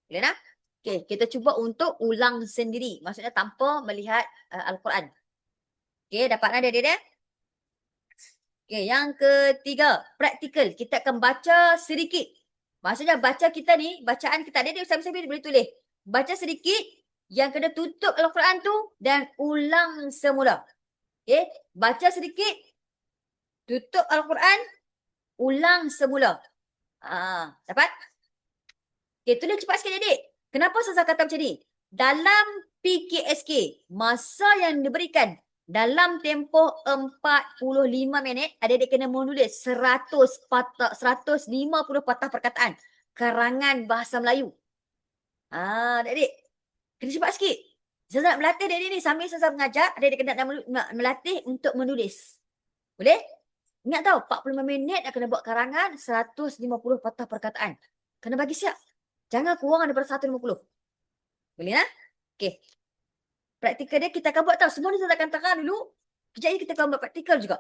Boleh tak? Okay, kita cuba untuk ulang sendiri. Maksudnya tanpa melihat Al-Quran. Okay, dapat ada dia? Okay, yang ketiga, praktikal. Kita akan baca sedikit. Maksudnya baca kita ni, bacaan kita ada, dia sambil-sambil boleh tulis. Baca sedikit, yang kena tutup Al-Quran tu dan ulang semula. Okay, baca sedikit, tutup Al-Quran, ulang semula. Dapat? Okay, tulis cepat sikit adik. Kenapa saya kata macam ni? Dalam PKSK, masa yang diberikan dalam tempoh 45 minit, adik-adik kena menulis 150 patah perkataan. Karangan bahasa Melayu. Adik-adik, kena cepat sikit. Saya nak melatih adik-adik ni. Sambil saya mengajar, adik-adik kena nak melatih untuk menulis. Boleh? Ingat tau, 45 minit nak kena buat karangan 150 patah perkataan. Kena bagi siap. Jangan kurang daripada 150. Boleh tak? Okay. Praktikal dia kita akan buat tau. Semua ni saya akan terang dulu. Kejap lagi kita akan buat praktikal juga.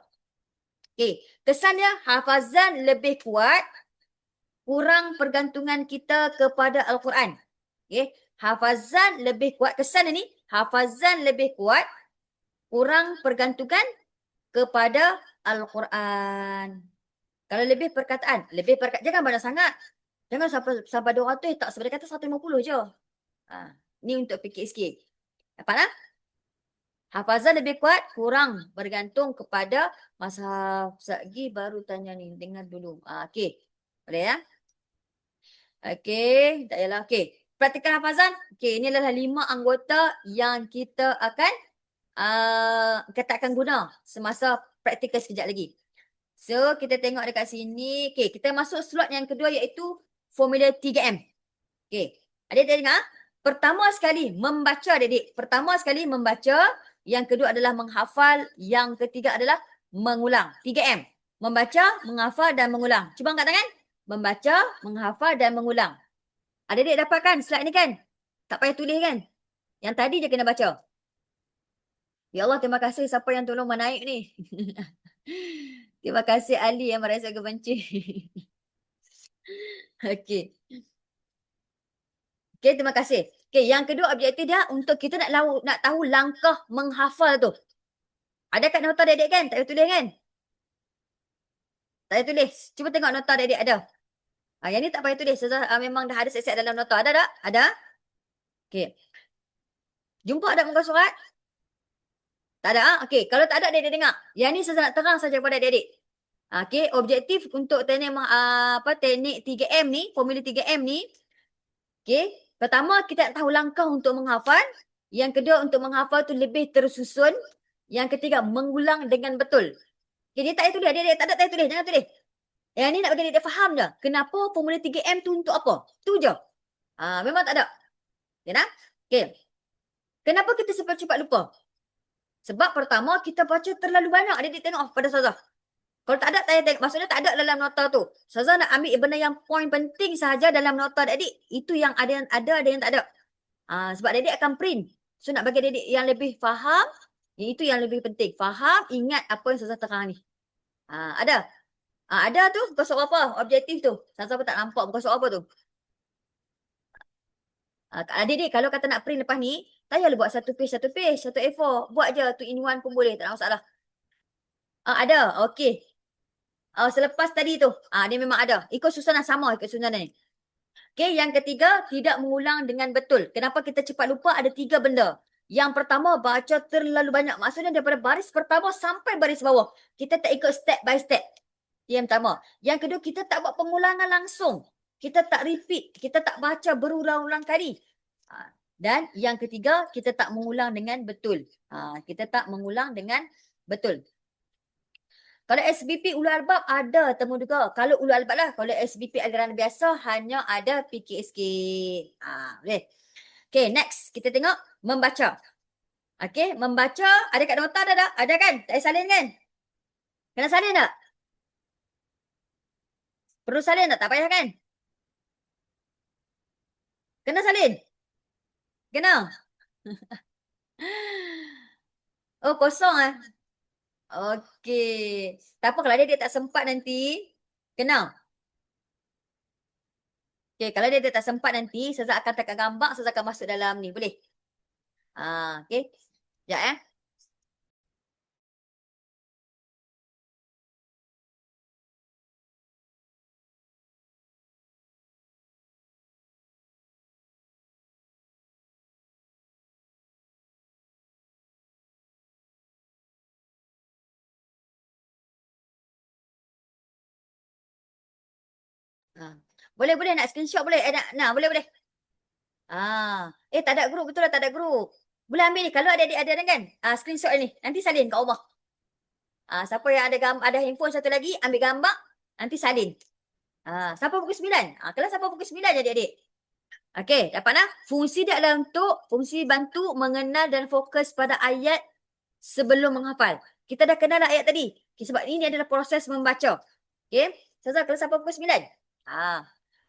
Okay. Kesan dia, hafazan lebih kuat. Kurang pergantungan kita kepada Al-Quran. Okay. Hafazan lebih kuat. Kesan ni, hafazan lebih kuat. Kurang pergantungan kepada Al-Quran. Kalau lebih perkataan, jangan banyak sangat. Jangan sampai 200, tak sebenarnya kata 150 je. Ni untuk fikir sikit. Dapat tak? Hafazan lebih kuat, kurang bergantung kepada mazhab. Sekejap baru tanya ni, dengar dulu. Okey. Boleh ya? Okey, tak yalah. Okey. Praktikan hafazan. Okey, ini adalah 5 anggota yang kita akan kita akan guna semasa praktikal sekejap lagi. So, kita tengok dekat sini. Okey, kita masuk slot yang kedua iaitu formula 3M. Okey. Adik-adik dengar? Pertama sekali membaca adik-adik. Pertama sekali membaca. Yang kedua adalah menghafal. Yang ketiga adalah mengulang. 3M. Membaca, menghafal dan mengulang. Cuba angkat tangan. Membaca, menghafal dan mengulang. Adik-adik dapatkan slide ni kan? Tak payah tulis kan? Yang tadi je kena baca. Ya Allah, terima kasih siapa yang tolong menaik ni. Terima kasih Ali yang merasa kebenci. Okey. Okey, terima kasih. Okey, yang kedua objektif dia untuk kita nak tahu langkah menghafal tu. Ada kat nota adik-adik kan? Tak payah tulis kan? Tak payah tulis. Cuba tengok nota adik-adik ada. Yang ni tak payah tulis. Memang dah ada set-set dalam nota. Ada tak? Ada? Okey. Jumpa ada muka surat? Tak ada? Okey. Kalau tak ada, adik-adik dengar. Yang ni saya nak terang saja kepada adik-adik. Okey. Objektif untuk teknik 3M ni, formula 3M ni. Okey. Pertama, kita nak tahu langkah untuk menghafal. Yang kedua, untuk menghafal tu lebih tersusun. Yang ketiga, mengulang dengan betul. Okay, dia tak payah tulis. Adik-adik tak ada tulis. Jangan tulis. Yang ni nak bagi adik faham je. Kenapa formula 3M tu untuk apa? Tu je. Memang tak ada. Okay, nak? Okay. Kenapa kita cepat-cepat lupa? Sebab pertama, kita baca terlalu banyak. Adik-adik tengok pada Ustazah. Kalau tak ada, maksudnya tak ada dalam nota tu. Ustazah nak ambil benda yang poin penting sahaja dalam nota adik-adik. Itu yang ada yang tak ada. Sebab adik-adik akan print. So nak bagi adik-adik yang lebih faham, itu yang lebih penting. Faham, ingat apa yang Ustazah terang ni. Ada? Ada tu, bukan soal apa? Objektif tu. Ustazah pun tak nampak bukan soal apa tu. Adik-adik, kalau kata nak print lepas ni, tak payahlah buat satu page, satu A4. Buat je 2-in-1 pun boleh, tak ada masalah. Ada, okey. Selepas tadi tu, dia memang ada. Ikut susunan sama, ikut susunan ni. Okey, yang ketiga, tidak mengulang dengan betul. Kenapa kita cepat lupa? Ada 3 benda. Yang pertama, baca terlalu banyak. Maksudnya daripada baris pertama sampai baris bawah. Kita tak ikut step by step. Yang pertama. Yang kedua, kita tak buat pengulangan langsung. Kita tak repeat. Kita tak baca berulang-ulang kali. Dan yang ketiga, kita tak mengulang dengan betul. Kita tak mengulang dengan betul. Kalau SBP Ulul Albab ada temu juga. Kalau Ulul Albab lah. Kalau SBP aliran biasa hanya ada fikir sikit. Boleh. Okay, next. Kita tengok membaca. Okay, membaca. Ada kat nota ada tak? Ada kan? Tak payah salin kan? Kena salin tak? Perlu salin tak? Tak payah kan? Kena salin? Kena? Oh, kosong . Okey. Tak apa, kalau dia tak sempat nanti, kena. Okey, kalau dia tak sempat nanti, saya akan tekan gambar, saya akan masuk dalam ni. Boleh? Okey. Sekejap . Boleh nak screenshot boleh. Boleh. Tak ada grup, betul lah tak ada grup. Boleh ambil ni. Kalau adik-adik ada kan, screenshot ni. Nanti salin kat rumah. Siapa yang ada handphone satu lagi, ambil gambar, nanti salin. Siapa pukul 9? Kalau siapa pukul 9 je adik-adik. Okey, dapat nak? Fungsi dia adalah untuk fungsi bantu mengenal dan fokus pada ayat sebelum menghafal. Kita dah kenal ayat tadi. Okay, sebab ini adalah proses membaca. Okey, Ustazah kalau siapa pukul 9?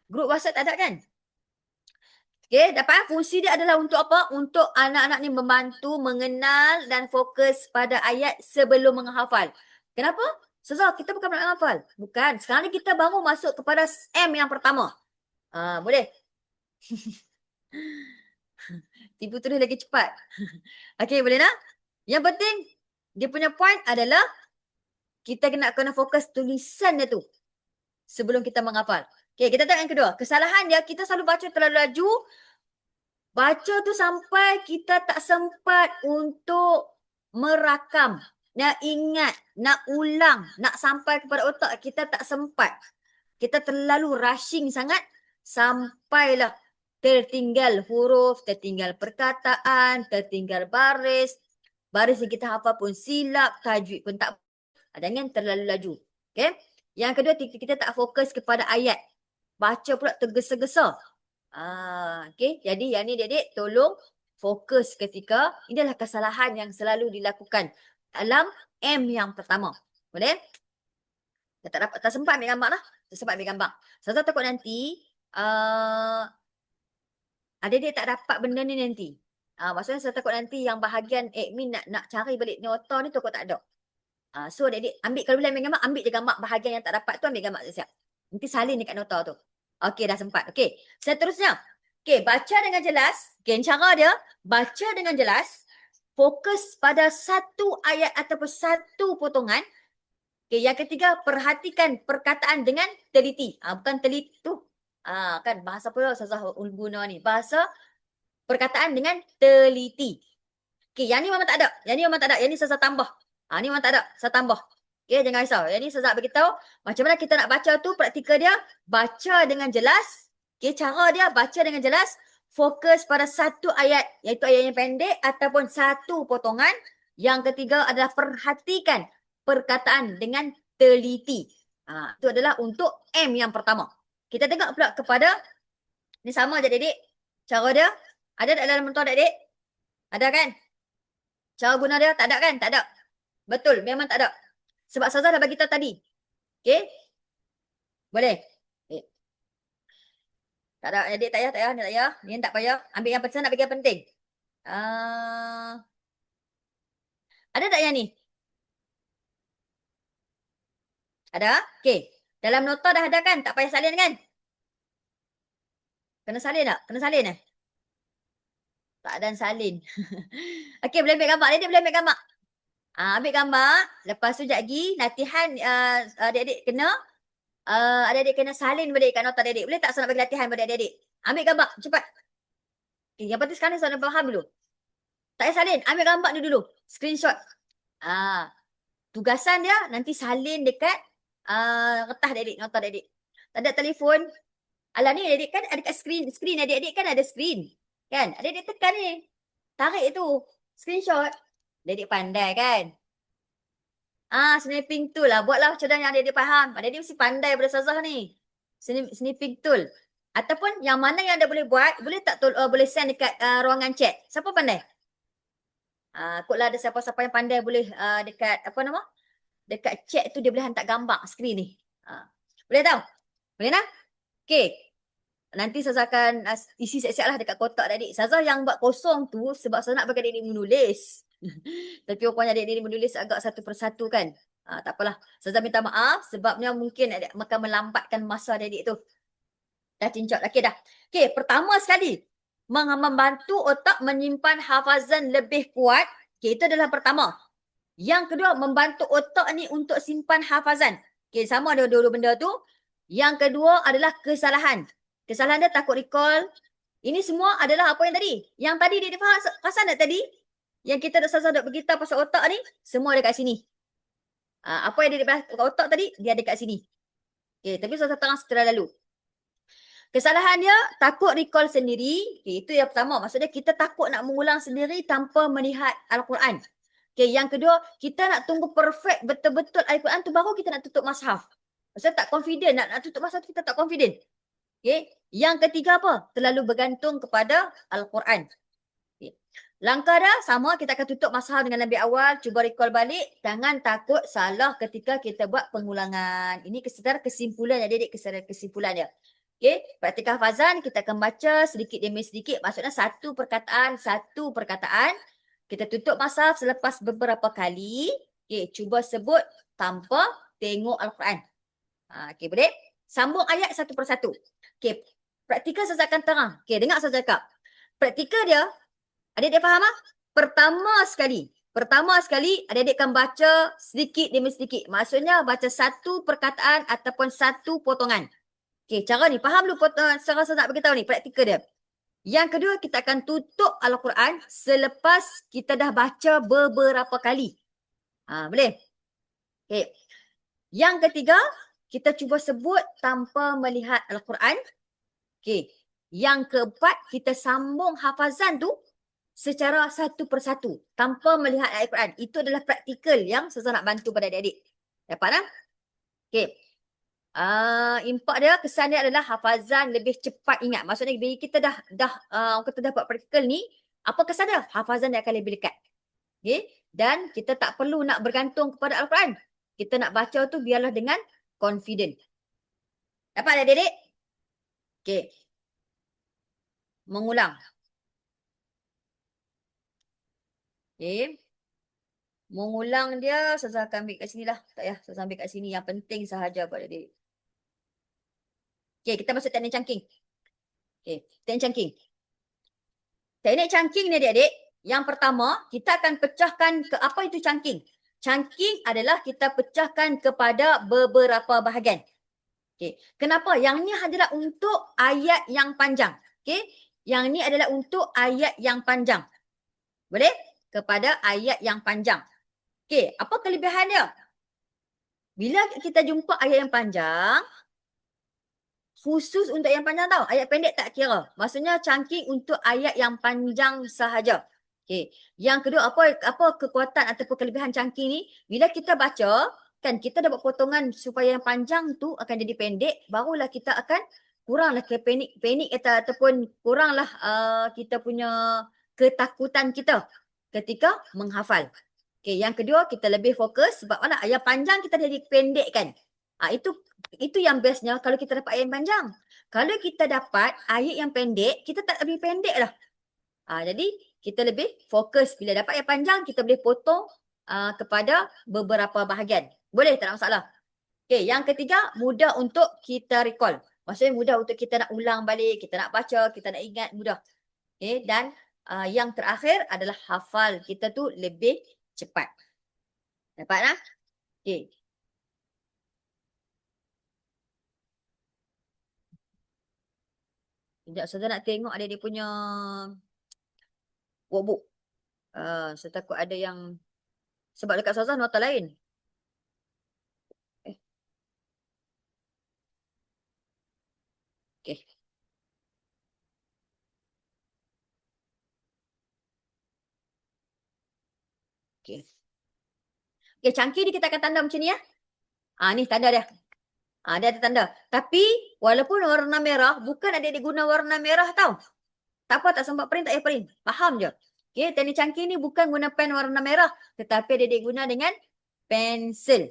Grup WhatsApp tak ada kan? Okey, dapat? Fungsi dia adalah untuk apa? Untuk anak-anak ni membantu mengenal dan fokus pada ayat sebelum menghafal. Kenapa? Ustazah, kita bukan nak menghafal. Bukan. Sekarang ni kita baru masuk kepada M yang pertama. Boleh? Tipu tulis lagi cepat. Okey, boleh nak? Yang penting, dia punya point adalah kita kena fokus tulisan dia tu sebelum kita menghafal. Okay, kita tengok yang kedua. Kesalahan dia, kita selalu baca terlalu laju. Baca tu sampai kita tak sempat untuk merakam, nak ingat, nak ulang, nak sampai kepada otak, kita tak sempat. Kita terlalu rushing sangat sampailah tertinggal huruf, tertinggal perkataan, tertinggal baris. Baris yang kita hafal pun silap, tajwid pun tak. Jangan terlalu laju. Okay? Yang kedua, kita tak fokus kepada ayat. Baca pula tergesa-gesa. Okay. Jadi yang ni adik-adik tolong fokus ketika, ini adalah kesalahan yang selalu dilakukan dalam M yang pertama. Boleh? Kita tak sempat ambil gambar lah. Tak sempat ambil gambar. Saya takut nanti adik-adik tak dapat benda ni nanti. Maksudnya saya takut nanti yang bahagian admin nak cari balik nota ni takut tak ada. So adik-adik ambil, kalau boleh ambil gambar, ambil je gambar bahagian yang tak dapat tu, ambil gambar siap. Nanti salin dekat nota tu. Okey, dah sempat. Okey, seterusnya. Okey, baca dengan jelas. Okey, cara dia, baca dengan jelas. Fokus pada satu ayat ataupun satu potongan. Okey, yang ketiga, perhatikan perkataan dengan teliti. Bukan teliti tu. Kan bahasa apa Ustazah guna ni? Bahasa perkataan dengan teliti. Okey, yang ni memang tak ada. Yang ni memang tak ada. Yang ni Ustazah tambah. Ni memang tak ada. Saya tambah. Okay, jangan risau. Yang ni Ustazah beritahu macam mana kita nak baca tu, praktikal dia, baca dengan jelas. Okay, cara dia baca dengan jelas, fokus pada satu ayat, iaitu ayat yang pendek ataupun satu potongan. Yang ketiga adalah perhatikan perkataan dengan teliti. Itu adalah untuk M yang pertama. Kita tengok pula kepada, ni sama je adik-adik. Cara dia, ada tak dalam mentor adik-adik? Ada kan? Cara guna dia, tak ada kan? Tak ada. Betul, memang tak ada. Sebab Ustazah dah bagi tahu tadi. Okey? Boleh? Okay. Tak ada, adik tak payah, tak payah. Ni tak payah. Ambil yang penting, nak bagi yang penting. Ada tak yang ni? Ada? Okey. Dalam nota dah ada kan? Tak payah salin kan? Kena salin tak? Kena salin Tak ada salin. Okey, boleh ambil gambar. Adik boleh ambil gambar. Ambil gambar. Lepas tu sekejap lagi, latihan adik-adik kena adik-adik kena salin balik kat nota adik-adik. Boleh tak saya nak bagi latihan pada adik-adik? Ambil gambar, cepat. Okay, yang penting sekarang saya nak faham dulu. Tak payah salin, ambil gambar ni dulu. Screenshot. Tugasan dia nanti salin dekat kertas adik-adik, nota adik-adik. Tak ada telefon. Alah ni adik-adik kan ada kat screen adik-adik kan ada screen. Kan? Adik-adik tekan ni. Tarik tu. Screenshot. Adik-adik pandai kan? Snipping tool lah. Buatlah macam yang adik-adik faham. Adik-adik mesti pandai pada Ustazah ni. Snipping tool. Ataupun yang mana yang anda boleh buat, boleh tak boleh send dekat ruangan chat. Siapa pandai? Kotlah ada siapa-siapa yang pandai boleh dekat apa nama? Dekat chat tu dia boleh hantar gambar skrin ni. Boleh tahu? Boleh tak? Okey. Nanti Ustazah akan isi siap-siap lah dekat kotak adik. Ustazah yang buat kosong tu sebab saya nak bagi adik-adik menulis. Tapi rupanya adik-adik menulis agak satu persatu kan. Tak apalah. Ustazah minta maaf sebabnya mungkin akan melambatkan masa adik-adik tu. Dah cincot. Okey dah. Okey, pertama sekali. Membantu otak menyimpan hafazan lebih kuat. Okey, itu adalah pertama. Yang kedua, membantu otak ni untuk simpan hafazan. Okey, sama ada dua-dua benda tu. Yang kedua adalah kesalahan. Kesalahan dia takut recall. Ini semua adalah apa yang tadi? Yang tadi dia faham, perasan tak tadi? Yang kita dah beritahu pasal otak ni, semua ada kat sini. Apa yang dia kat otak tadi, dia ada kat sini. Okay, tapi saya terang setelah lalu. Kesalahan dia, takut recall sendiri. Okay, itu yang pertama. Maksudnya kita takut nak mengulang sendiri tanpa melihat Al-Quran. Okay, yang kedua, kita nak tunggu perfect betul-betul Al-Quran tu baru kita nak tutup mushaf. Maksudnya tak confident. Nak tutup mushaf kita tak confident. Okay. Yang ketiga apa? Terlalu bergantung kepada Al-Quran. Okay. Langkah dah sama, kita akan tutup mushaf dengan lebih awal. Cuba recall balik. Jangan takut salah ketika kita buat pengulangan. Ini sekedar kesimpulan adik-adik, kesimpulan dia. Okay, praktikal hafazan kita akan baca sedikit demi sedikit. Maksudnya satu perkataan. Kita tutup mushaf selepas beberapa kali. Okay, cuba sebut tanpa tengok Al-Quran. Okay, boleh? Sambung ayat satu persatu. Okay, praktikal saya akan terang. Okay, dengar saya cakap. Praktikal dia, adik-adik faham tak? Pertama sekali, Pertama sekali, adik-adik akan baca sedikit demi sedikit. Maksudnya baca satu perkataan ataupun satu potongan. Okey, cara ni faham dulu cara saya nak beritahu ni, praktikal dia. Yang kedua, kita akan tutup Al-Quran selepas kita dah baca beberapa kali. Boleh? Okey. Yang ketiga, kita cuba sebut tanpa melihat Al-Quran. Okey. Yang keempat, kita sambung hafazan tu secara satu persatu tanpa melihat ayat Al-Quran. Itu adalah praktikal yang saya nak bantu pada adik-adik. Dapat tak? Okey. Impak dia, kesan dia adalah hafazan lebih cepat ingat. Maksudnya bila kita dah kita dah buat praktikal ni, apa kesan dia? Hafazan dia akan lebih dekat. Okay? Dan kita tak perlu nak bergantung kepada Al-Quran. Kita nak baca tu biarlah dengan confident. Dapat adik-adik? Okay. Mengulang. Okay. Mengulang dia, saya akan ambil kat sini lah. Tak payah, saya ambil kat sini. Yang penting sahaja buat adik-adik. Okay, kita masuk teknik cangking. Okay, teknik cangking. Teknik cangking ni adik-adik, yang pertama, kita akan pecahkan ke apa itu cangking. Cangking adalah kita pecahkan kepada beberapa bahagian. Okay. Kenapa? Yang ni adalah untuk ayat yang panjang. Okay. Yang ni adalah untuk ayat yang panjang. Boleh? Kepada ayat yang panjang. Okay. Apa kelebihan dia? Bila kita jumpa ayat yang panjang, khusus untuk yang panjang tau. Ayat pendek tak kira. Maksudnya cangking untuk ayat yang panjang sahaja. Okay. Yang kedua, apa kekuatan ataupun kelebihan cangking ni? Bila kita baca, kan kita dapat potongan supaya yang panjang tu akan jadi pendek, barulah kita akan kuranglah ke panik ataupun kuranglah kita punya ketakutan kita ketika menghafal. Okay, yang kedua kita lebih fokus sebab mana ayat panjang kita jadi pendek kan. Itu yang bestnya kalau kita dapat ayat yang panjang. Kalau kita dapat ayat yang pendek, kita tak lebih pendek lah. Jadi kita lebih fokus. Bila dapat ayat panjang, kita boleh potong kepada beberapa bahagian. Boleh, tak ada masalah. Okay, yang ketiga, mudah untuk kita recall. Maksudnya mudah untuk kita nak ulang balik, kita nak baca, kita nak ingat, mudah. Okay, dan yang terakhir adalah hafal kita tu lebih cepat. Dapat tak? Okay. Sekejap, saya nak tengok ada dia punya workbook. Saya takut ada yang sebab dekat Sazah nota lain. Okay. Okay. Okay, cangkir ni kita akan tanda macam ni ya. Ni tanda dia. Dia ada tanda. Tapi walaupun warna merah, bukan adik-adik guna warna merah tau. Tak apa, tak sempat print, tak payah print. Faham je. Okay, teknik cangkir ni bukan guna pen warna merah. Tetapi adik-adik guna dengan pensel.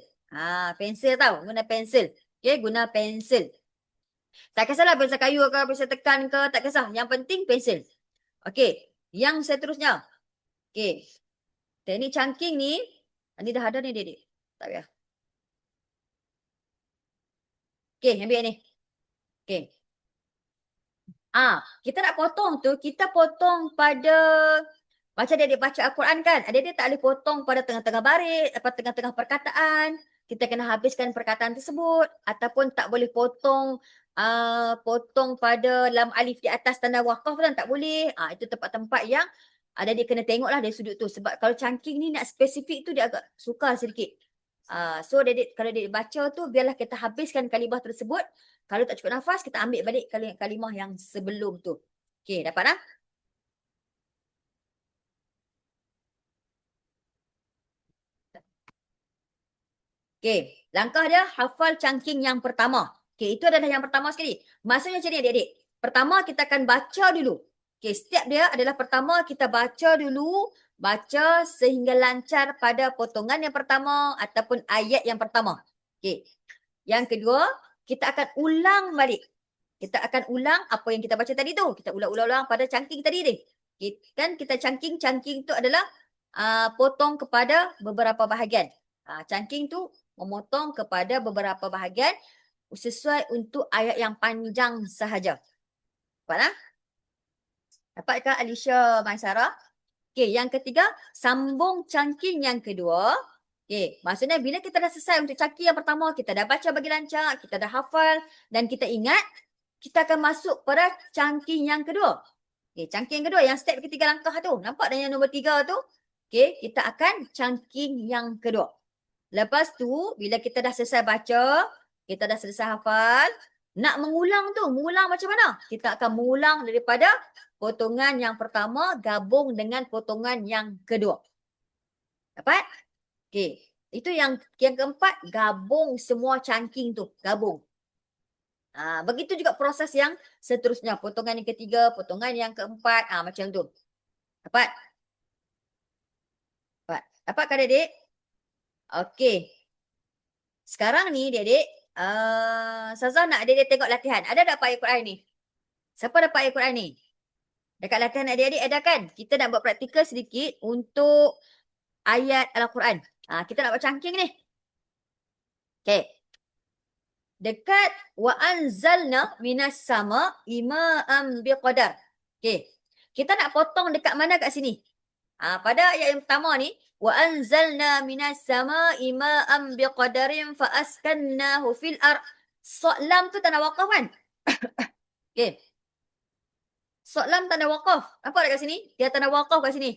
Pensel tau. Guna pensel. Okay, guna pensel. Tak kisahlah pensel kayu ke, pensel tekan ke, tak kisah. Yang penting pensel. Okay, yang seterusnya. Okay, teknik cangking ni, ni dah ada ni adik-adik. Tak payah. Okay, ambil ni. Okay. Kita nak potong tu, kita potong pada macam adik-adik baca Al-Quran kan. Adik-adik tak boleh potong pada tengah-tengah baris, atau tengah-tengah perkataan. Kita kena habiskan perkataan tersebut. Ataupun tak boleh potong pada lam alif di atas tanda wakaf kan, tak boleh. Itu tempat-tempat yang adik-adik kena tengoklah dari sudut tu. Sebab kalau cangking ni nak spesifik tu dia agak sukar sedikit. So kalau adik baca tu biarlah kita habiskan kalimah tersebut. Kalau tak cukup nafas, kita ambil balik kalimah yang sebelum tu. Okay, dapat tak? Okay, langkah dia hafal cangking yang pertama. Okay, itu adalah yang pertama sekali. Maksudnya macam ni adik-adik. Pertama kita akan baca dulu. Okay, step dia adalah pertama kita baca dulu. Baca sehingga lancar pada potongan yang pertama ataupun ayat yang pertama. Okay. Yang kedua, kita akan ulang balik. Kita akan ulang apa yang kita baca tadi tu. Kita ulang-ulang pada cangking tadi ni. Okay. Kan kita cangking tu adalah potong kepada beberapa bahagian. Cangking tu memotong kepada beberapa bahagian sesuai untuk ayat yang panjang sahaja. Dapat tak? Dapatkah Alicia Maisara? Okey, yang ketiga, sambung cangking yang kedua. Okey, maksudnya bila kita dah selesai untuk cangking yang pertama, kita dah baca bagi lancar, kita dah hafal dan kita ingat, kita akan masuk pada cangking yang kedua. Okey, cangking yang kedua, yang step ketiga langkah tu. Nampak dah yang nombor 3 tu? Okey, kita akan cangking yang kedua. Lepas tu, bila kita dah selesai baca, kita dah selesai hafal, nak mengulang tu, mengulang macam mana? Kita akan mengulang daripada potongan yang pertama gabung dengan potongan yang kedua. Dapat? Okey. Itu yang keempat, gabung semua cangking tu, gabung. Begitu juga proses yang seterusnya, potongan yang ketiga, potongan yang keempat, macam tu. Dapat? Dapat. Dapat kan adik? Okey. Sekarang ni adik-adik, Ustazah nak adik-adik tengok latihan. Ada tak ayat Quran ni? Siapa dapat ayat Quran ni? Dekat latihan adik-adik ada kan? Kita nak buat praktikal sedikit untuk ayat Al-Quran. Kita nak buat cangking ni. Okay. Dekat wa anzalna minas sama ima'am biqadar. Okay. Kita nak potong dekat mana kat sini? Pada ayat yang pertama ni, wa anzalna minas sama ima'am biqadarin fa askannahu fil ard. Lam tu tanda waqaf kan? Okay. Lam tanda waqaf. Nampak tak kat sini? Dia tanda waqaf kat sini.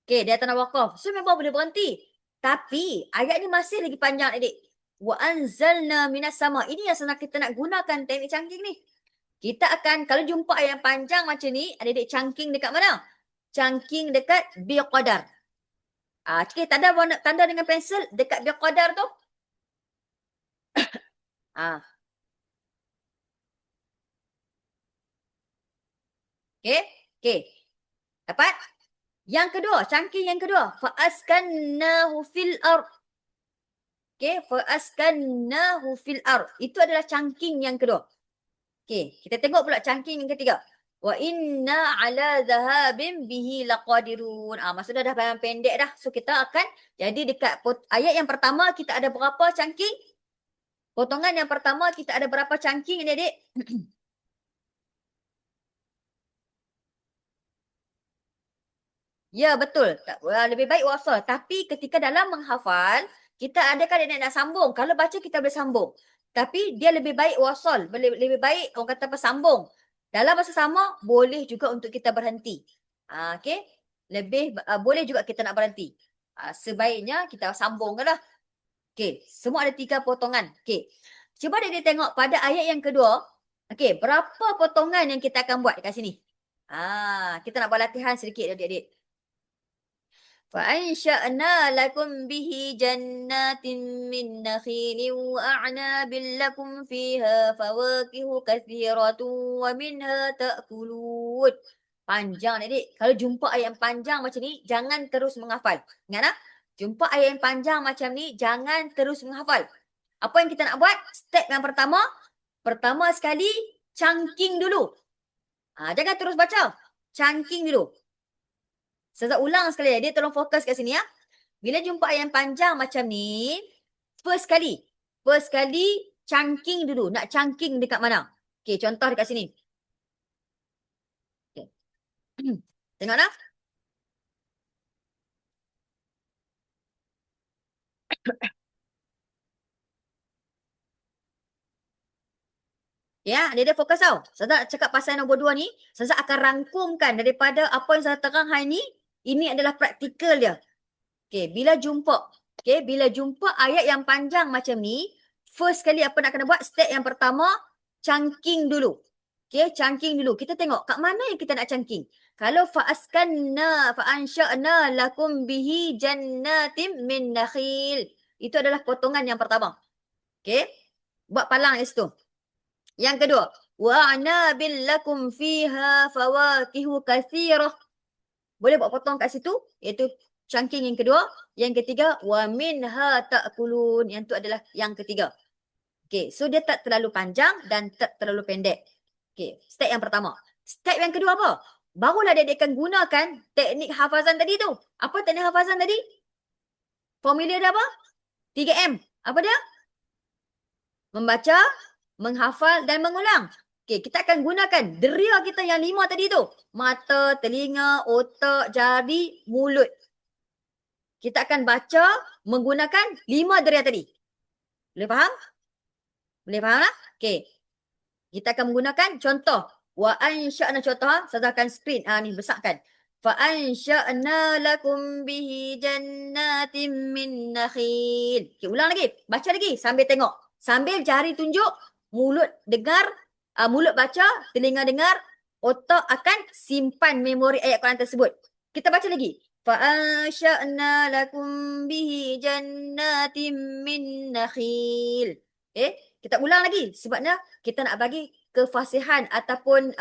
Okay, dia tanda waqaf. So memang boleh berhenti. Tapi ayat ni masih lagi panjang adik. Wa anzalna minas sama. Ini yang sebenarnya kita nak gunakan teknik cangking ni. Kita akan, kalau jumpa ayat yang panjang macam ni, adik-adik cangking dekat mana? Cangking dekat biqadar. Okay, tanda dengan pensel dekat biqadar tu. Okay, okay. Dapat? Yang kedua, cangking yang kedua. Fa'askannahu fil ard. Okay, fa'askannahu fil ard. Itu adalah cangking yang kedua. Okay, kita tengok pula cangking yang ketiga. Wa inna ala zahabin bihi laqadirun. Maksudnya dah bayang pendek dah. So kita akan, jadi dekat ayat yang pertama kita ada berapa cangking? Potongan yang pertama kita ada berapa cangking adik-adik? Ya, betul. Lebih baik wasal. Tapi ketika dalam menghafal, kita ada kan adik nak sambung. Kalau baca kita boleh sambung. Tapi dia lebih baik wasal. Lebih baik orang kata apa sambung. Dalam masa sama, boleh juga untuk kita berhenti. Okay. Boleh juga kita nak berhenti. Sebaiknya kita sambung lah. Okay. Semua ada 3 potongan. Okay. Cuba dia tengok pada ayat yang kedua. Okay. Berapa potongan yang kita akan buat dekat sini? Kita nak buat latihan sedikit adik-adik. فأنشأنا لكم به جنات من نخيل وأعناب لكم فيها فواكه كثيرة ومنها تأكلون. Panjang adik. Kalau jumpa ayat yang panjang macam ni, jangan terus menghafal. Ingat tak? Jumpa ayat yang panjang macam ni, jangan terus menghafal. Apa yang kita nak buat? Step yang pertama sekali, cangking dulu. Jangan terus baca. Cangking dulu. Saya ulang sekali ya. Dia tolong fokus kat sini ya. Bila jumpa ayat yang panjang macam ni, first kali cangking dulu. Nak cangking dekat mana? Okey, contoh dekat sini. Okay. Tengok dah. Ya, dia fokus tau. Saya cakap pasal nombor 2 ni, saya akan rangkumkan daripada apa yang saya terang hari ni. Ini adalah praktikal dia. Okey, bila jumpa ayat yang panjang macam ni, first kali apa nak kena buat? Step yang pertama, cangking dulu. Okey, cangking dulu. Kita tengok kat mana yang kita nak cangking. Kalau fa'ansha'na lakum bihi jannatin min nakhil. Itu adalah potongan yang pertama. Okey, buat palang kat situ. Yang kedua, wa'anabil lakum fiha fawakihu kathirah. Boleh buat potong kat situ, iaitu cangking yang kedua. Yang ketiga, wa minha ta'kulun. Yang tu adalah yang ketiga. Okay, so dia tak terlalu panjang dan tak terlalu pendek. Okay, step yang pertama. Step yang kedua apa? Barulah dia akan gunakan teknik hafazan tadi tu. Apa teknik hafazan tadi? Formula dia apa? 3M. Apa dia? Membaca, menghafal dan mengulang. Okay, kita akan gunakan deria kita yang 5 tadi tu. Mata, telinga, otak, jari, mulut. Kita akan baca menggunakan 5 deria tadi. Boleh faham? Boleh faham lah? Okay. Kita akan menggunakan contoh. Wa ansya'na contoh. Saya akan screen. Ni besarkan. Fa ansya'na lakum bihi jannatin min nakhil. Okay, ulang lagi. Baca lagi sambil tengok. Sambil jari tunjuk, mulut dengar, mulut baca, telinga dengar, otak akan simpan memori ayat Quran tersebut. Kita baca lagi. Fa ansya'na lakum bihi jannatin min nakhil. Kita ulang lagi sebabnya kita nak bagi kefasihan ataupun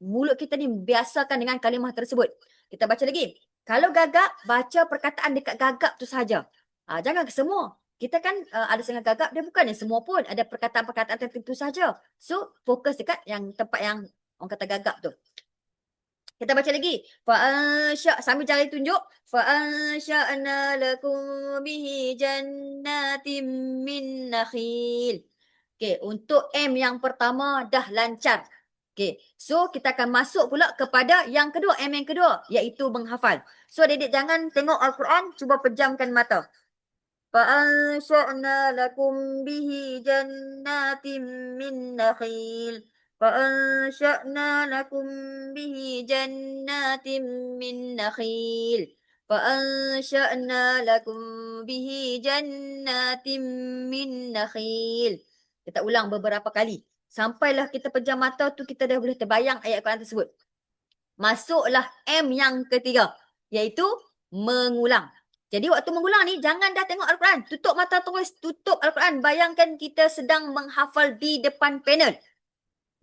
mulut kita ni biasakan dengan kalimah tersebut. Kita baca lagi. Kalau gagap, baca perkataan dekat gagap tu sahaja. Jangan ke semua. Kita kan ada setengah gagap, dia bukannya semua pun. Ada perkataan-perkataan tertentu sahaja. So, fokus dekat yang tempat yang orang kata gagap tu. Kita baca lagi. Sambil jari tunjuk. Fa'ansya'na lakum bihi jannatin min nakhil. Okay, untuk M yang pertama dah lancar. Okay, so kita akan masuk pula kepada yang kedua, M yang kedua, iaitu menghafal. So adik-adik jangan tengok Al-Quran, cuba pejamkan mata. Fa'ansya'na lakum bihi jannatin min nakhil. Fa'ansya'na lakum bihi jannatin min nakhil. Fa'ansya'na lakum bihi jannatin min nakhil. Kita ulang beberapa kali. Sampailah kita pejam mata tu kita dah boleh terbayang ayat Quran tersebut. Masuklah M yang ketiga, iaitu mengulang. Jadi waktu mengulang ni jangan dah tengok Al-Quran. Tutup mata terus, tutup Al-Quran. Bayangkan kita sedang menghafal di depan panel.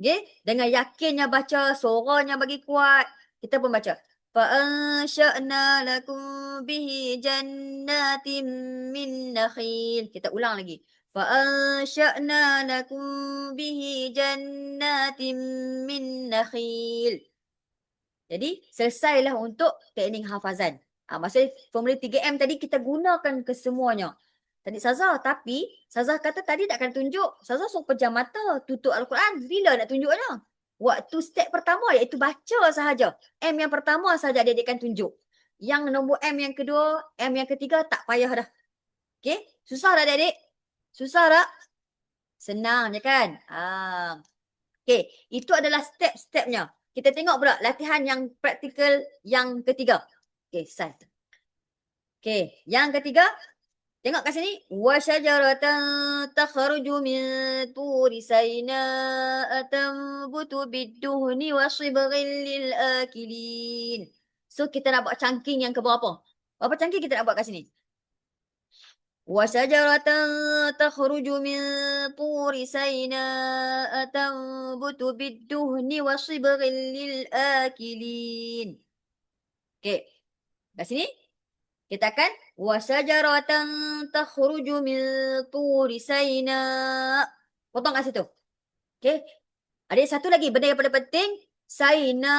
Okay? Dengan yakinnya baca, suaranya bagi kuat. Kita pun baca. Fa'ansya'na lakum bihi jannatin min nakhil. Kita ulang lagi. Fa'ansya'na lakum bihi jannatin min nakhil. Jadi, selesailah untuk teknik hafazan. Maksudnya formula 3M tadi kita gunakan kesemuanya. Tadi Sazah, tapi Sazah kata tadi takkan tunjuk. Sazah suruh pejam mata, tutup Al-Quran. Bila nak tunjuknya? Waktu step pertama iaitu baca sahaja. M yang pertama sahaja adik-adik akan tunjuk. Yang nombor M yang kedua, M yang ketiga tak payah dah. Okay? Susah tak adik-adik? Susah tak? Senang je kan? Okay, itu adalah step-stepnya. Kita tengok pula latihan yang praktikal yang ketiga. Okay, start. Okay, yang ketiga. Tengok kat sini. Wa syajaratan takhruju min turi sayna'a tanbutu bidduhni wa shibghil lil akilin. So, kita nak buat chunking yang keberapa? Berapa chunking kita nak buat kat sini? Wa syajaratan takhruju min turi sayna'a tanbutu bidduhni wa shibghil lil akilin. Okay. Kat sini. Kita akan wa syajaratan takhruju min turi sayna. Potong kat situ. Okey. Ada satu lagi benda yang paling penting, sayna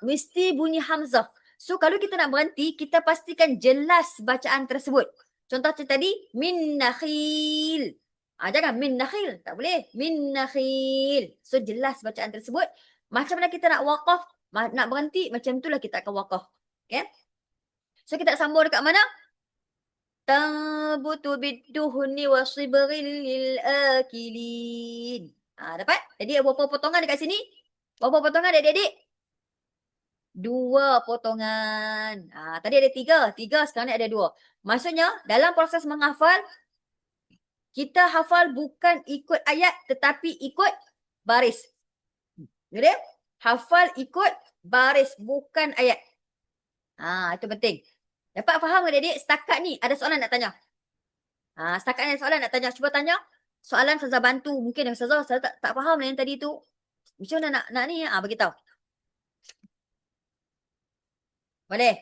mesti bunyi hamzah. So kalau kita nak berhenti, kita pastikan jelas bacaan tersebut. Contoh tadi min nakhil. Jangan min nakhil, tak boleh. Min nakhil. So jelas bacaan tersebut. Macam mana kita nak waqaf, nak berhenti, macam itulah kita akan waqaf. Okey. So kita sambung dekat mana? Tanbutu bidduhni wa shibghil lil akilin. Dapat? Jadi berapa potongan dekat sini? Berapa potongan adik-adik? 2 potongan. Tadi ada 3. 3 sekarang ni ada 2. Maksudnya dalam proses menghafal, kita hafal bukan ikut ayat tetapi ikut baris. Jadi hafal ikut baris bukan ayat. Itu penting. Dapat faham ke adik-adik? Setakat ni ada soalan nak tanya. Setakat ni ada soalan nak tanya. Cuba tanya. Soalan Ustazah bantu. Mungkin Ustazah saya tak faham lah yang tadi tu. Macam mana nak ni? Beritahu. Boleh?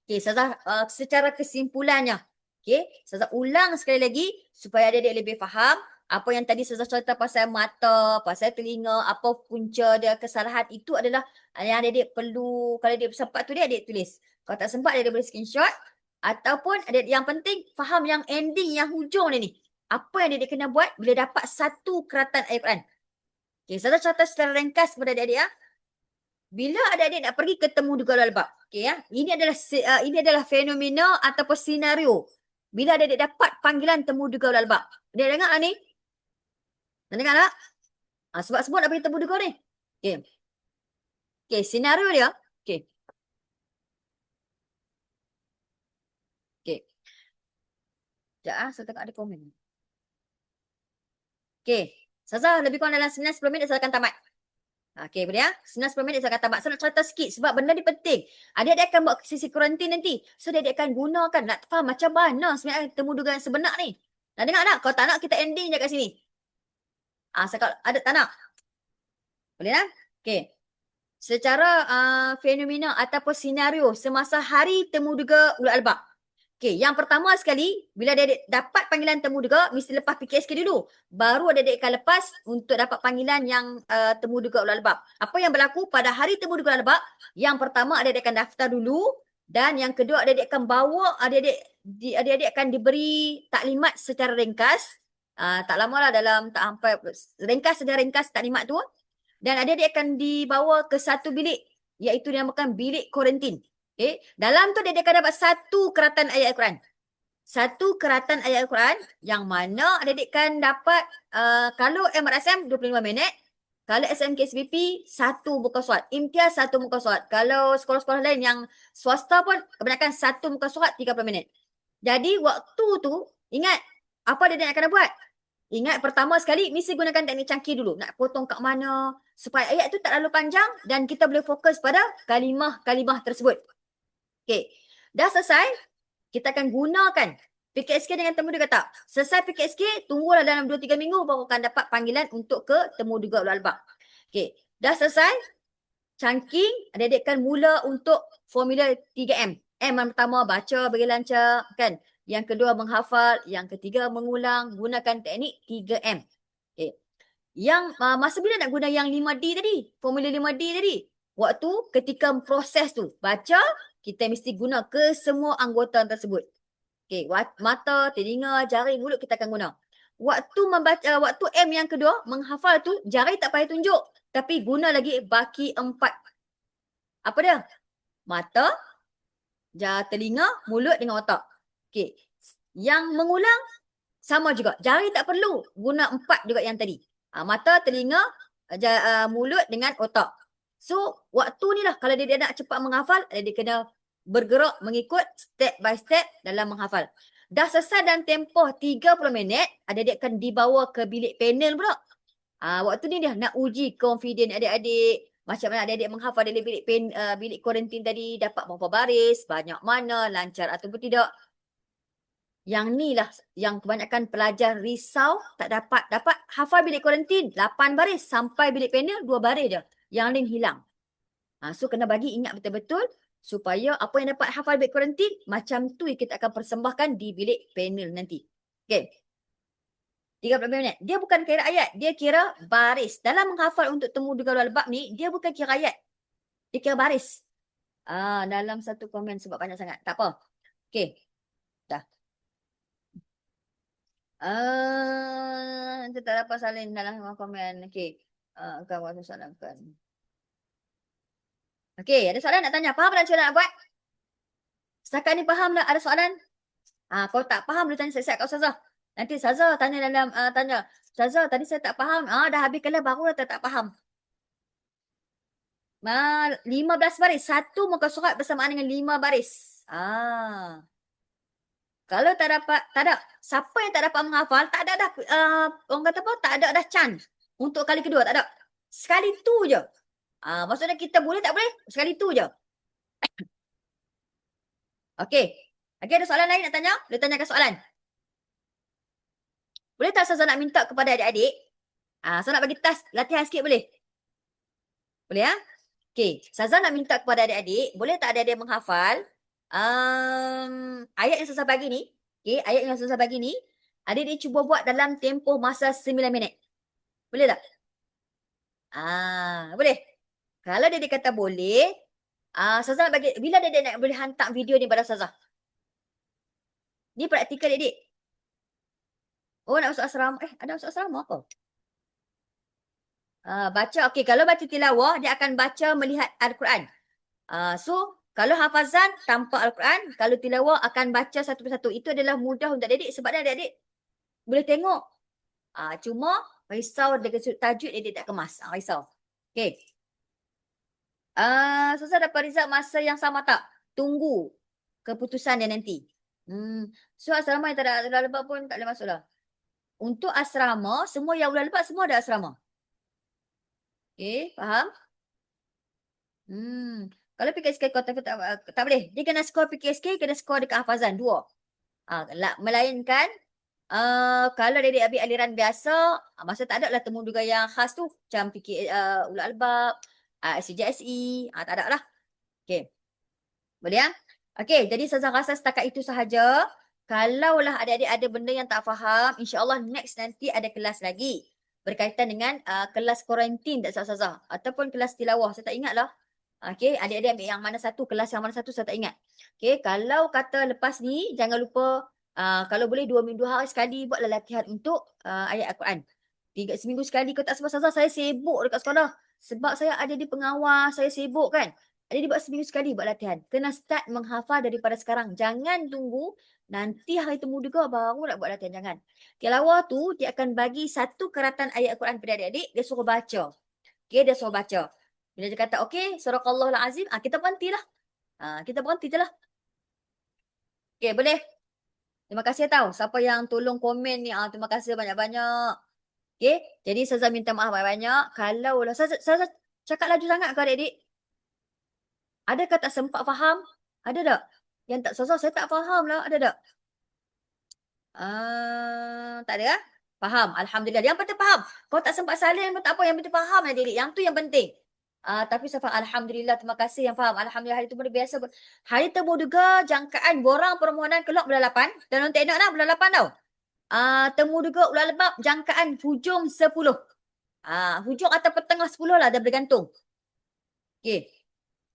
Okay, Ustazah secara kesimpulannya. Okay, Ustazah ulang sekali lagi supaya adik-adik lebih faham. Apa yang tadi Ustazah cerita pasal mata, pasal telinga, apa punca dia kesalahan. Itu adalah yang adik-adik perlu. Kalau adik sempat tu dia adik tulis. Kalau tak sempat dia boleh screenshot. Ataupun yang penting faham yang ending, yang hujung ni. Apa yang dia kena buat bila dapat satu keratan ayat Quran. Okey, Ustazah catat secara ringkas kepada adik-adik ya. Bila adik-adik nak pergi ketemu di Kuala Lumpur, okey ya. Ini adalah fenomena ataupun senario. Bila adik-adik dapat panggilan temu di Kuala Lumpur. Adik dengar tak ni? Nak dengar tak? Sebab-sebut nak pergi temu di Kuala ni. Okey. Okey, senario dia. Okey. Okey. Sekejap saya tengok ada komen. Okey. Ustazah lebih kurang dalam 9-10 minit saya akan tamat. Okey, boleh ya? 9-10 minit saya akan tamat. Saya nak cerita sikit sebab benda ni penting. Adik-adik akan buat sisi kuarantin nanti. So, adik-adik akan gunakan. Nak faham macam mana sebenarnya temu duga yang sebenar ni. Nak dengar tak? Kalau tak nak, kita ending je kat sini. Saya ada tak nak? Boleh tak? Okey. Secara fenomena ataupun senario semasa hari temu duga Ulul Albab. Okey, yang pertama sekali, bila adik-adik dapat panggilan temu duga, mesti lepas PKSK dulu. Baru adik-adik akan lepas untuk dapat panggilan yang temu duga Ulul Albab. Apa yang berlaku pada hari temu duga Ulul Albab? Yang pertama, adik-adik akan daftar dulu. Dan yang kedua, adik-adik akan bawa, adik-adik akan diberi taklimat secara ringkas. Tak lama lah dalam, tak sampai, ringkas secara ringkas taklimat tu. Dan adik-adik akan dibawa ke satu bilik, iaitu dinamakan bilik kuarantin. Okay. Dalam tu dia akan dapat satu keratan ayat Al-Quran. Satu keratan ayat Al-Quran yang mana adik-adik kan dapat kalau MRSM 25 minit. Kalau SMK-SPP, satu muka surat. Imtiaz satu muka surat. Kalau sekolah-sekolah lain yang swasta pun kebanyakan satu muka surat 30 minit. Jadi waktu tu, ingat apa adik-adik akan buat? Ingat pertama sekali, mesti gunakan teknik cangkir dulu. Nak potong kat mana supaya ayat tu tak terlalu panjang dan kita boleh fokus pada kalimah-kalimah tersebut. Okey, dah selesai, kita akan gunakan PKSK dengan temu duga tak. Selesai PKSK, tunggulah dalam 2-3 minggu baru akan dapat panggilan untuk ke temu duga Ulul Albab. Okey, dah selesai, cangking, adik-adik akan mula untuk formula 3M. M yang pertama, baca bagi lancar, kan? Yang kedua, menghafal. Yang ketiga, mengulang. Gunakan teknik 3M. Okey. Yang masa bila nak guna yang 5D tadi, formula 5D tadi, waktu ketika proses tu, baca, kita mesti guna ke semua anggota tersebut. Okey, mata, telinga, jari, mulut kita akan guna. Waktu membaca, waktu M yang kedua, menghafal tu, jari tak payah tunjuk. Tapi guna lagi baki 4. Apa dia? Mata, telinga, mulut dengan otak. Okey. Yang mengulang, sama juga. Jari tak perlu. Guna 4 juga yang tadi. Mata, telinga, mulut dengan otak. So, waktu ni lah kalau dia nak cepat menghafal, dia kena bergerak mengikut step by step dalam menghafal. Dah selesai dalam tempoh 30 minit, adik-adik akan dibawa ke bilik panel pula. Waktu ni dia nak uji confident adik-adik. Macam mana adik-adik menghafal dari bilik kuarantin tadi, dapat berapa baris, banyak mana, lancar ataupun tidak. Yang ni lah yang kebanyakan pelajar risau tak dapat hafal bilik kuarantin 8 baris sampai bilik panel 2 baris je. Yang lain hilang. So kena bagi ingat betul-betul supaya apa yang dapat hafal bilik kuarantin macam tu kita akan persembahkan di bilik panel nanti. Okey. 30 minit. Dia bukan kira ayat, dia kira baris. Dalam menghafal untuk temu duga Ulul Albab ni, dia bukan kira ayat. Dia kira baris. Dalam satu komen sebab banyak sangat. Tak apa. Okey. Dah. Kita tak dapat salin dalam komen. Okey. Kawan soalankan. Okey, ada soalan nak tanya? Faham tak cara nak buat? Setakat ni faham tak? Ada soalan? Kalau tak faham, boleh tanya siap-siap kat Ustazah. Nanti Ustazah tanya dalam, tanya. Ustazah, tadi saya tak faham. Dah habis kelas baru dah tak faham. 15 baris. Satu muka surat bersamaan dengan 5 baris. Kalau tak dapat, tak ada. Siapa yang tak dapat menghafal, tak ada dah, orang kata apa, tak ada dah chance. Untuk kali kedua, tak ada. Sekali tu je. Maksudnya kita boleh tak boleh? Sekali tu je. Okey. Okey, ada soalan lain nak tanya? Boleh tanyakan soalan. Boleh tak Ustazah nak minta kepada adik-adik? Saya nak bagi task latihan sikit boleh? Boleh ya? Okey. Ustazah nak minta kepada adik-adik, boleh tak adik-adik menghafal ayat yang Ustazah bagi ni? Okey, ayat yang Ustazah bagi ni, adik-adik cuba buat dalam tempoh masa 9 minit. Boleh tak? Boleh. Kalau adik-adik kata boleh, Ustazah nak bagi, bila adik-adik nak boleh hantar video ni pada Ustazah? Ni praktikal adik-adik. Nak masuk asrama. Ada masuk asrama apa? Baca, okey. Kalau baca tilawah, dia akan baca melihat Al-Quran. So, kalau hafazan tanpa Al-Quran, kalau tilawah akan baca satu persatu. Itu adalah mudah untuk adik-adik sebab adik-adik boleh tengok. Cuma risau dengan sudut tajuk adik tak kemas. Risau. Okey. Susah dapat result masa yang sama tak? Tunggu keputusan dia nanti. So asrama yang tak ada ular lebak pun tak ada masalah. Untuk asrama, semua yang ular lebak semua ada asrama. Okey, faham? Kalau PKSK kau tak boleh. Dia kena skor PKSK, kena skor dekat hafazan. Dua. Melainkan, kalau dia ambil aliran biasa, masa tak ada lah temu duga yang khas tu. Macam ular albab, SCJSE, tak ada lah. Okay. Boleh ya? Okay, jadi Ustazah rasa setakat itu sahaja. Kalaulah adik-adik ada benda yang tak faham, insyaAllah next nanti ada kelas lagi. Berkaitan dengan kelas kuarantin tak Ustazah. Ataupun kelas tilawah, saya tak ingat lah. Okay, adik-adik ambil yang mana satu, kelas yang mana satu, saya tak ingat. Okay, kalau kata lepas ni, jangan lupa, kalau boleh 2 minggu hari sekali, buatlah latihan untuk ayat Al-Quran. 3 seminggu sekali, kau tak sebab Ustazah, saya sibuk dekat sekolah. Sebab saya ada di pengawas, saya sibuk kan. Jadi buat seminggu sekali buat latihan. Kena start menghafal daripada sekarang. Jangan tunggu nanti hari temu juga baru nak buat latihan. Jangan. Tilawah tu dia akan bagi satu keratan ayat Al-Quran kepada adik-adik. Dia suruh baca. Okay, dia suruh baca. Bila dia kata, okay, suraqallahul azim. Kita berhenti lah. Kita berhenti je lah. Okay, boleh. Terima kasih tahu. Siapa yang tolong komen ni. Terima kasih banyak-banyak. Okay, jadi Ustazah minta maaf banyak-banyak. Kalau lah, saya cakap laju sangat ke adik-adik? Adakah tak sempat faham? Ada tak? Yang tak Ustazah, saya tak faham lah. Ada tak? Tak ada lah. Faham. Alhamdulillah. Yang penting faham. Kau tak sempat salin pun tak apa. Yang penting faham adik-adik. Yang tu yang penting. Tapi saya faham. Alhamdulillah. Terima kasih yang faham. Alhamdulillah hari tu pun biasa. Hari temu juga jangkaan borang permohonan keluar bulan 8. Dan orang tengok lah bulan 8 tau. Temu juga ular lebab jangkaan hujung 10. Hujung atau petengah 10 lah. Dah bergantung. Okay.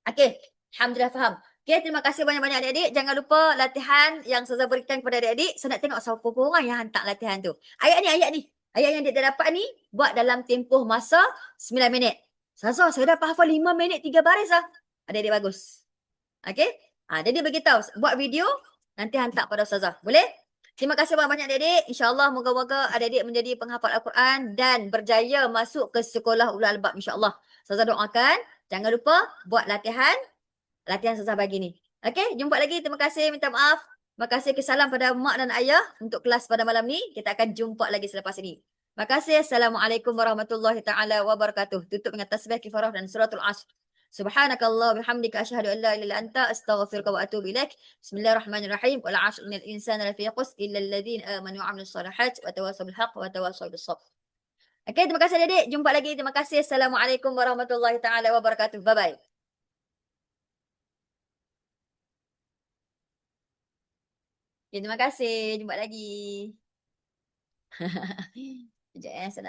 Okay. Alhamdulillah faham. Okay, terima kasih banyak-banyak adik-adik. Jangan lupa latihan yang saya berikan kepada adik-adik. Saya nak tengok siapa orang yang hantar latihan tu. Ayat ni. Ayat yang dia dah dapat ni, buat dalam tempoh masa 9 minit. Saya dapat hafal 5 minit 3 baris lah. Adik-adik bagus. Okay? Jadi beritahu, buat video, nanti hantar pada Ustazah. Boleh? Terima kasih banyak-banyak adik-adik. InsyaAllah moga-moga adik-adik menjadi penghafal Al-Quran dan berjaya masuk ke sekolah ulul albab insyaAllah. Ustazah doakan. Jangan lupa buat latihan Ustazah bagi ni. Okey, jumpa lagi. Terima kasih. Minta maaf. Terima kasih kesalam pada mak dan ayah untuk kelas pada malam ni. Kita akan jumpa lagi selepas ini. Terima kasih. Assalamualaikum warahmatullahi taala wabarakatuh. Tutup dengan tasbih kifarah dan suratul asr. Subhanakallah bihamdika asyhadu an la ilaha illa anta astaghfiruka wa atubu ilaik. Bismillahirrahmanirrahim. Wal 'ashr innal insana lafi khusr illa alladhina amanu wa 'amilus solihat wa tawassaw bil haqq wa tawassaw bis sabr. Okey, terima kasih adik-adik. Jumpa lagi. Terima kasih. Assalamualaikum warahmatullahi taala wabarakatuh. Bye bye. Okay, terima kasih. Jumpa lagi. Sekejap saya nak